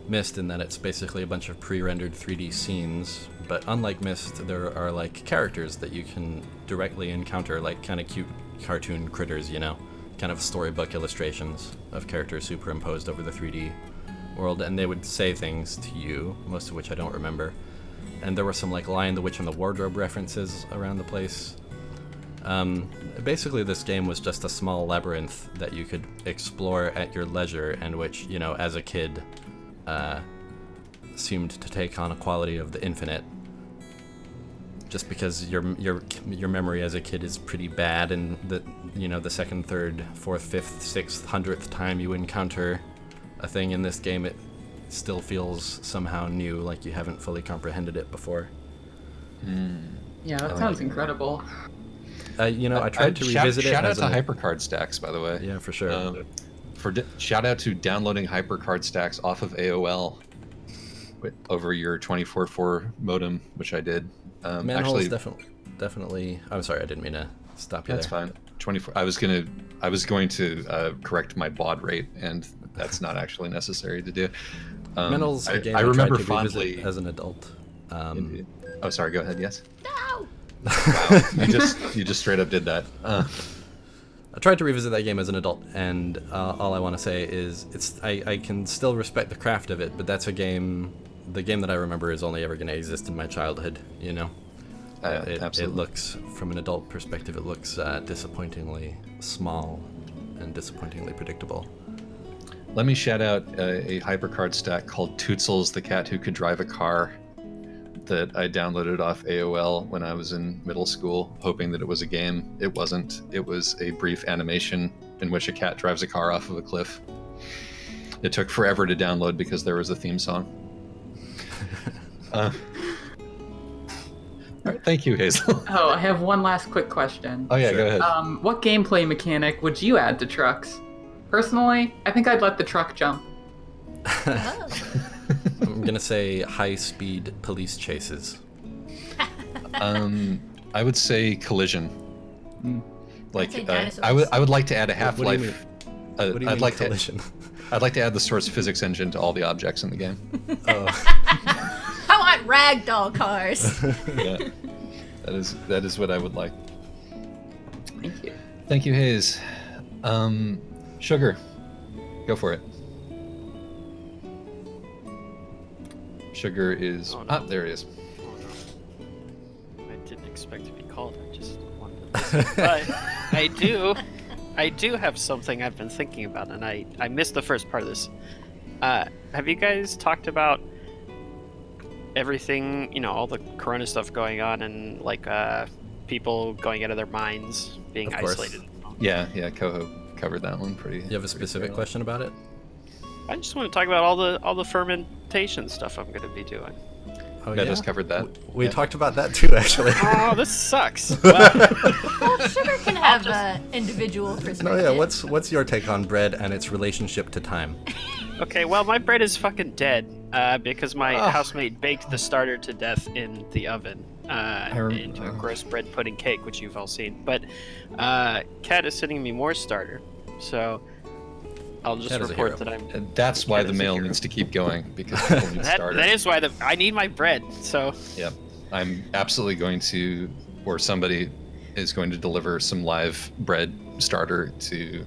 Myst in that it's basically a bunch of pre-rendered 3D scenes, but unlike Myst, there are like characters that you can directly encounter, like kind of cute cartoon critters, kind of storybook illustrations of characters superimposed over the 3D world, and they would say things to you, most of which I don't remember. And there were some like Lion, the Witch, and the Wardrobe references around the place. Basically, this game was just a small labyrinth that you could explore at your leisure, and which, as a kid, seemed to take on a quality of the infinite. Just because your memory as a kid is pretty bad, and the second, third, fourth, fifth, sixth, 100th time you encounter a thing in this game, it still feels somehow new, like you haven't fully comprehended it before. Yeah, that sounds incredible. I tried to revisit it. Shout out to hypercard stacks, by the way. Yeah, for sure. Shout out to downloading hypercard stacks off of AOL over your 24/4 modem, which I did. Manhole is definitely. I'm sorry, I didn't mean to stop you That's there. fine. 24. I was going to correct my baud rate, and that's not actually necessary to do. Manhole's a game I remember tried to fondly revisit as an adult. Oh, sorry. Go ahead. Yes. No. Wow. You just straight up did that. I tried to revisit that game as an adult, and all I want to say is I can still respect the craft of it, but that's the game that I remember is only ever going to exist in my childhood. It looks, from an adult perspective, it looks disappointingly small and disappointingly predictable. Let me shout out a hypercard stack called Tootsels, the Cat Who Could Drive a Car, that I downloaded off AOL when I was in middle school, hoping that it was a game. It wasn't. It was a brief animation in which a cat drives a car off of a cliff. It took forever to download because there was a theme song. All right, thank you, Hazel. Oh, I have one last quick question. Oh yeah, go ahead. What gameplay mechanic would you add to trucks? Personally, I think I'd let the truck jump. I'm gonna say high-speed police chases. I would say collision. Like I'd say I would like to add a Half-Life. What do you mean collision? I'd like to add the source physics engine to all the objects in the game. Oh. I want ragdoll cars. Yeah, that is what I would like. Thank you. Thank you, Hayes. Sugar, go for it. Sugar is there it is. Oh, no. I didn't expect to be called. I just wanted to listen. But I do have something I've been thinking about, and I missed the first part of this. Have you guys talked about everything, all the corona stuff going on, and like people going out of their minds, being isolated? Yeah, Coho covered that one pretty. You have a specific question about it? I just want to talk about all the fermentation stuff I'm going to be doing. Oh, Meadows yeah? covered that. We talked about that too, actually. Oh, this sucks. Wow. Well, sugar can have an individual perspective. No, yeah. What's your take on bread and its relationship to time? Okay, well, my bread is fucking dead because my housemate baked the starter to death in the oven into a gross bread pudding cake, which you've all seen. But Kat is sending me more starter, so I'll just Kat is a report hero. that I'm. And that's why Kat the is a mail hero. needs to keep going, because people need starter. That is why I need my bread. So. Yep. I'm absolutely going to, or somebody is going to deliver some live bread starter to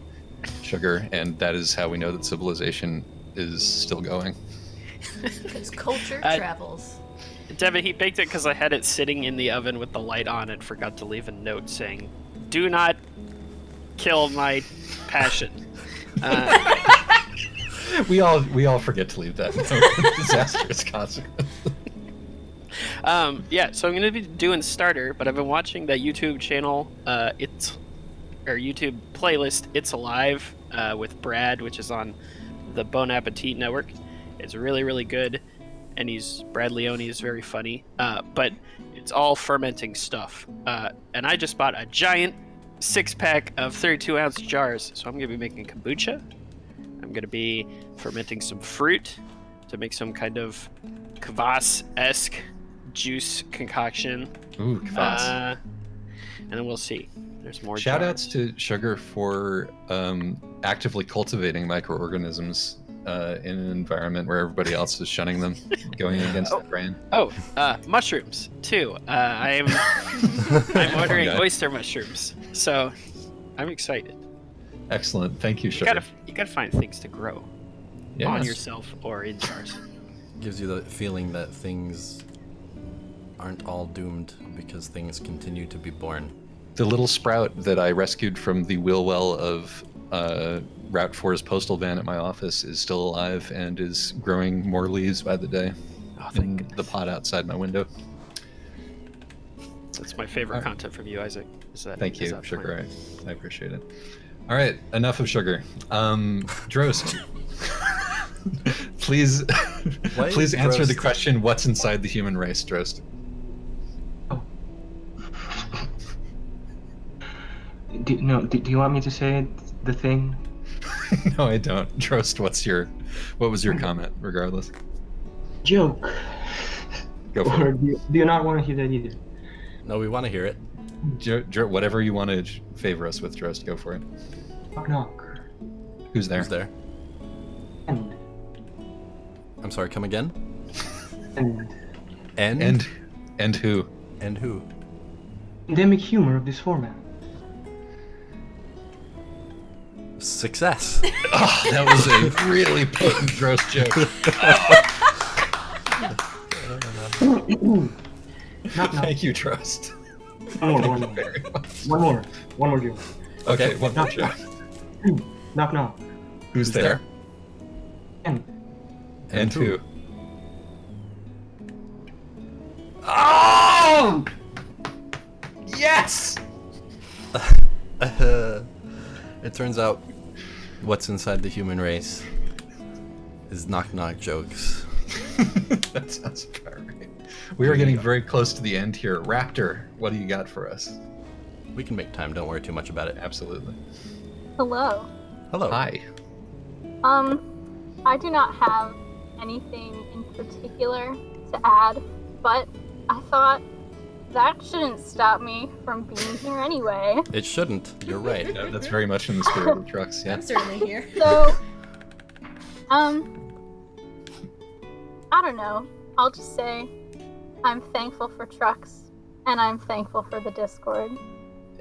Sugar, and that is how we know that civilization is still going. Because culture travels. Devin, he baked it because I had it sitting in the oven with the light on and forgot to leave a note saying, "Do not kill my passion." We all forget to leave that note. Disastrous consequence. Yeah, so I'm gonna be doing starter, but I've been watching that YouTube channel, YouTube playlist, It's Alive, with Brad, which is on the Bon Appetit network. It's really, really good, and Brad Leone is very funny, but it's all fermenting stuff. And I just bought a giant 6-pack of 32-ounce jars, so I'm gonna be making kombucha. I'm gonna be fermenting some fruit to make some kind of kvass-esque juice concoction. Ooh, kvass. And then we'll see. There's more. Shout jars. outs to Sugar for actively cultivating microorganisms in an environment where everybody else is shunning them, going against the grain. Oh, mushrooms too. I'm ordering oyster mushrooms, so I'm excited. Excellent. Thank you, Sugar. You gotta find things to grow on Yes. yourself or in jars. Gives you the feeling that things aren't all doomed because things continue to be born. The little sprout that I rescued from the wheel well of Route 4's postal van at my office is still alive and is growing more leaves by the day in the pot outside my window. That's my favorite content from you, Isaac. Thank you, Sugar. I appreciate it. All right, enough of Sugar. Drost, please answer the question, what's inside the human race, Drost? Do you want me to say the thing? No, I don't. Drost, what was your comment, regardless? Joke. Go for Or it. do you not want to hear that either? No, we want to hear it. Whatever you want to favor us with, Drost, go for it. Knock knock. Who's there? Who's there? And I'm sorry, come again? and And who? And who? endemic humor of this format. Success. Oh, that was a really potent Drost joke. Thank you, Drost. One more joke. Okay, one more joke. Knock knock. Who's there? And who? Oh! Yes! It turns out what's inside the human race is knock-knock jokes. That sounds about right. We are getting very close to the end here. Raptor, what do you got for us? We can make time, don't worry too much about it. Absolutely. Hello. Hello. Hi. I do not have anything in particular to add, but I thought that shouldn't stop me from being here anyway. It shouldn't. You're right. Yeah, that's very much in the spirit of the trucks, yeah. I'm certainly here. So, I don't know. I'll just say I'm thankful for trucks, and I'm thankful for the Discord.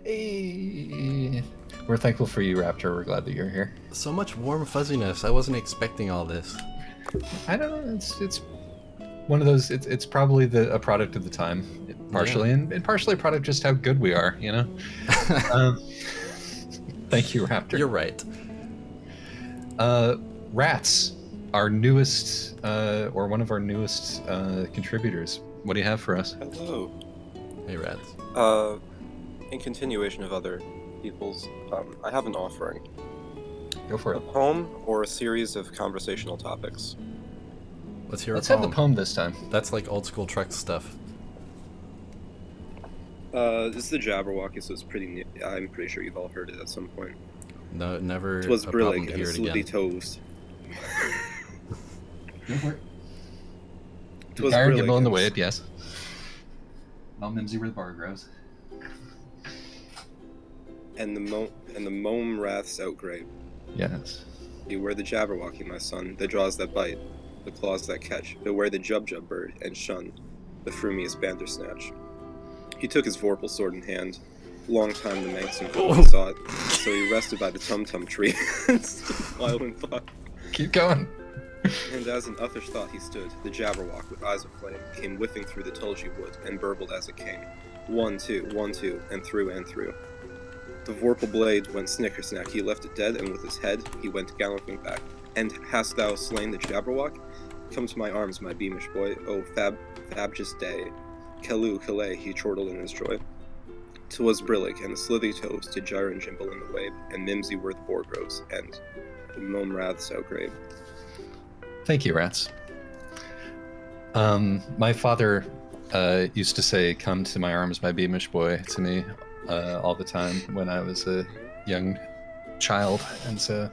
Hey. We're thankful for you, Raptor. We're glad that you're here. So much warm fuzziness. I wasn't expecting all this. I don't know. It's one of those. It's probably a product of the time, partially, and partially a product of just how good we are. You know. Thank you, Raptor. You're right. Rats, our newest or one of our newest contributors. What do you have for us? Hello. Hey, Rats. In continuation of other people's, I have an offering. Go for A it. poem or a series of conversational topics. Let's hear Let's a have poem. the poem this time. That's like old school truck stuff. This is the Jabberwocky, so it's pretty new. I'm pretty sure you've all heard it at some point. No, never. 'Twas a problem brillig to and hear it slithy again. toast. The Gyre Gibble in the Wabe, yes. Mel Mimsy where the bar grows. And the mome wraths outgrabe. Yes. Beware the Jabberwocky, my son, the jaws that bite, the claws that catch. Beware the Jubjub bird, and shun the frumious Bandersnatch. He took his vorpal sword in hand. Long time the Manx and Golden sought, so he rested by the Tum-Tum tree and stood while in thought. Keep going. And as in Uther's thought he stood, the Jabberwock, with eyes of flame, came whiffing through the tulgey wood, and burbled as it came. 1, 2, 1, 2, and through and through. The vorpal blade went snicker-snack, he left it dead, and with his head he went galloping back. And hast thou slain the Jabberwock? Come to my arms, my beamish boy, oh fabulous day. Kellu, Calais, he chortled in his joy. 'Twas brillig, and the slithy toes did gyre and gimble in the wabe, and mimsy were the boar groves, and the mome wraths outgrabe. Thank you, Rats. My father used to say, "Come to my arms, my beamish boy," to me all the time when I was a young child, and so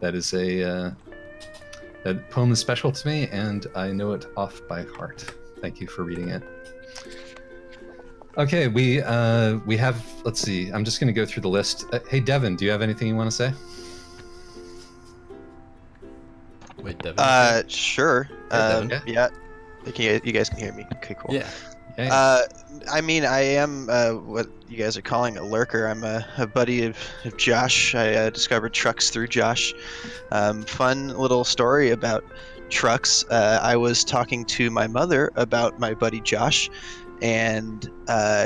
that is that poem is special to me, and I know it off by heart. Thank you for reading it. Okay, we have. Let's see. I'm just going to go through the list. Hey, Devin, do you have anything you want to say? Wait, Devin. Sure. Devin. Yeah. You guys can hear me. Okay, cool. Yeah. I mean, I am what you guys are calling a lurker. I'm a buddy of Josh. I discovered trucks through Josh. Fun little story about trucks. I was talking to my mother about my buddy Josh, and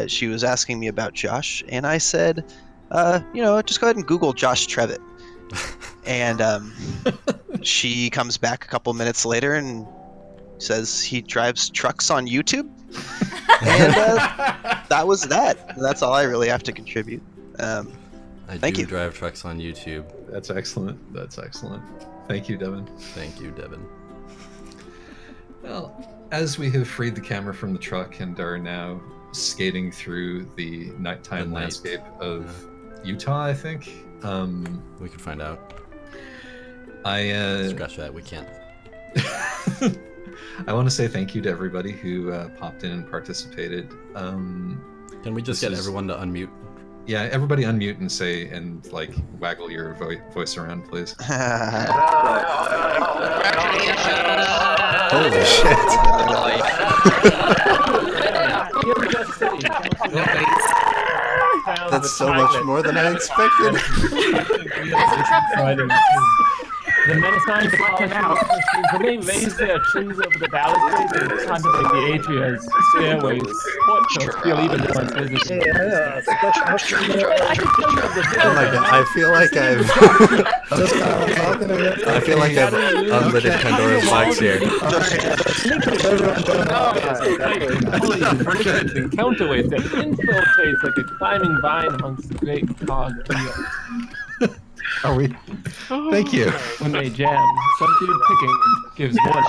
she was asking me about Josh, and I said, just go ahead and Google Josh Trevitt. And she comes back a couple minutes later and says he drives trucks on YouTube. And that was that. That's all I really have to contribute. Thank you. Drive trucks on YouTube. That's excellent. That's excellent. Thank you, Devin. Thank you, Devin. Well, as we have freed the camera from the truck and are now skating through the nighttime landscape of Utah, I think. We could find out. I scratch that. We can't. I want to say thank you to everybody who popped in and participated. Can we just get everyone to unmute? Yeah, everybody unmute and say and like waggle your voice around, please. Holy shit! That's so much more than I expected. The men sign to call out. When they raise their chins over the balustrade, they contemplate the atria's stairways. Portals feel even more visible. Oh my god! I feel like I've unlimited Pandora's box here. And counterweights that infiltrates like a climbing vine amongst the great cog wheels. Are we? Thank you. When they jam, subdued picking gives warning.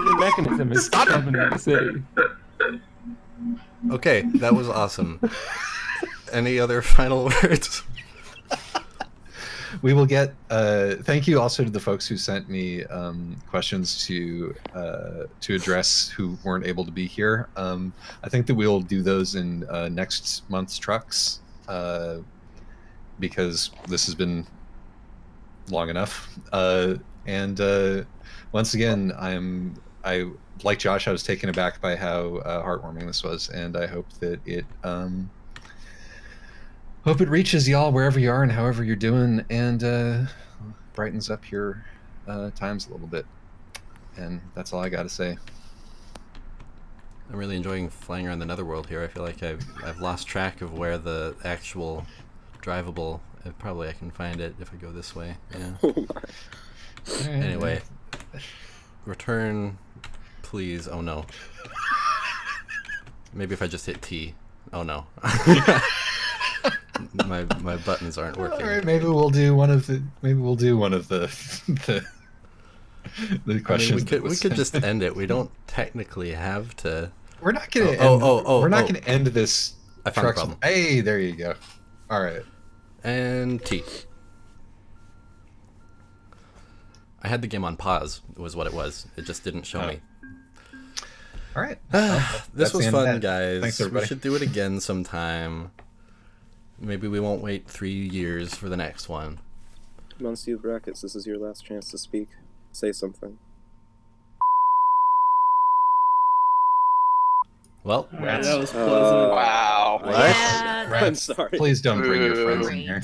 The mechanism is governing the city. Okay, that was awesome. Any other final words? We will get. Thank you also to the folks who sent me questions to address who weren't able to be here. I think that we'll do those in next month's trucks. Because this has been long enough. And once again, I like Josh, I was taken aback by how heartwarming this was, and I hope that it reaches y'all wherever you are and however you're doing, and brightens up your times a little bit. And that's all I got to say. I'm really enjoying flying around the netherworld here. I feel like I've lost track of where the actual drivable. Probably I can find it if I go this way. Yeah. Oh my. Anyway, return, please. Oh no. Maybe if I just hit T. Oh no. my buttons aren't working. All right, maybe we'll do one of the. The question we could just end it. We don't technically have to. We're not gonna. We're not gonna end this. I found a trucks- problem. Hey, there you go. All right. And T. I had the game on pause. Was what it was. It just didn't show me. All right. This was fun, guys. Thanks, everybody. We should do it again sometime. Maybe we won't wait 3 years for the next one. Come on, Steve Brackets, this is your last chance to speak. Say something. Well, Alright, that was pleasant. Wow. What? Yeah. I'm sorry. Please don't bring your friends in here.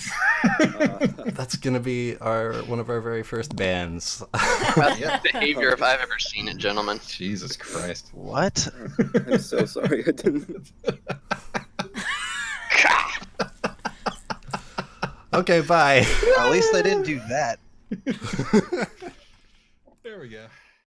That's gonna be one of our very first bands. Best behavior if I've ever seen it, gentlemen. Jesus Christ. What? I'm so sorry I didn't. Okay, bye. At least I didn't do that. There we go.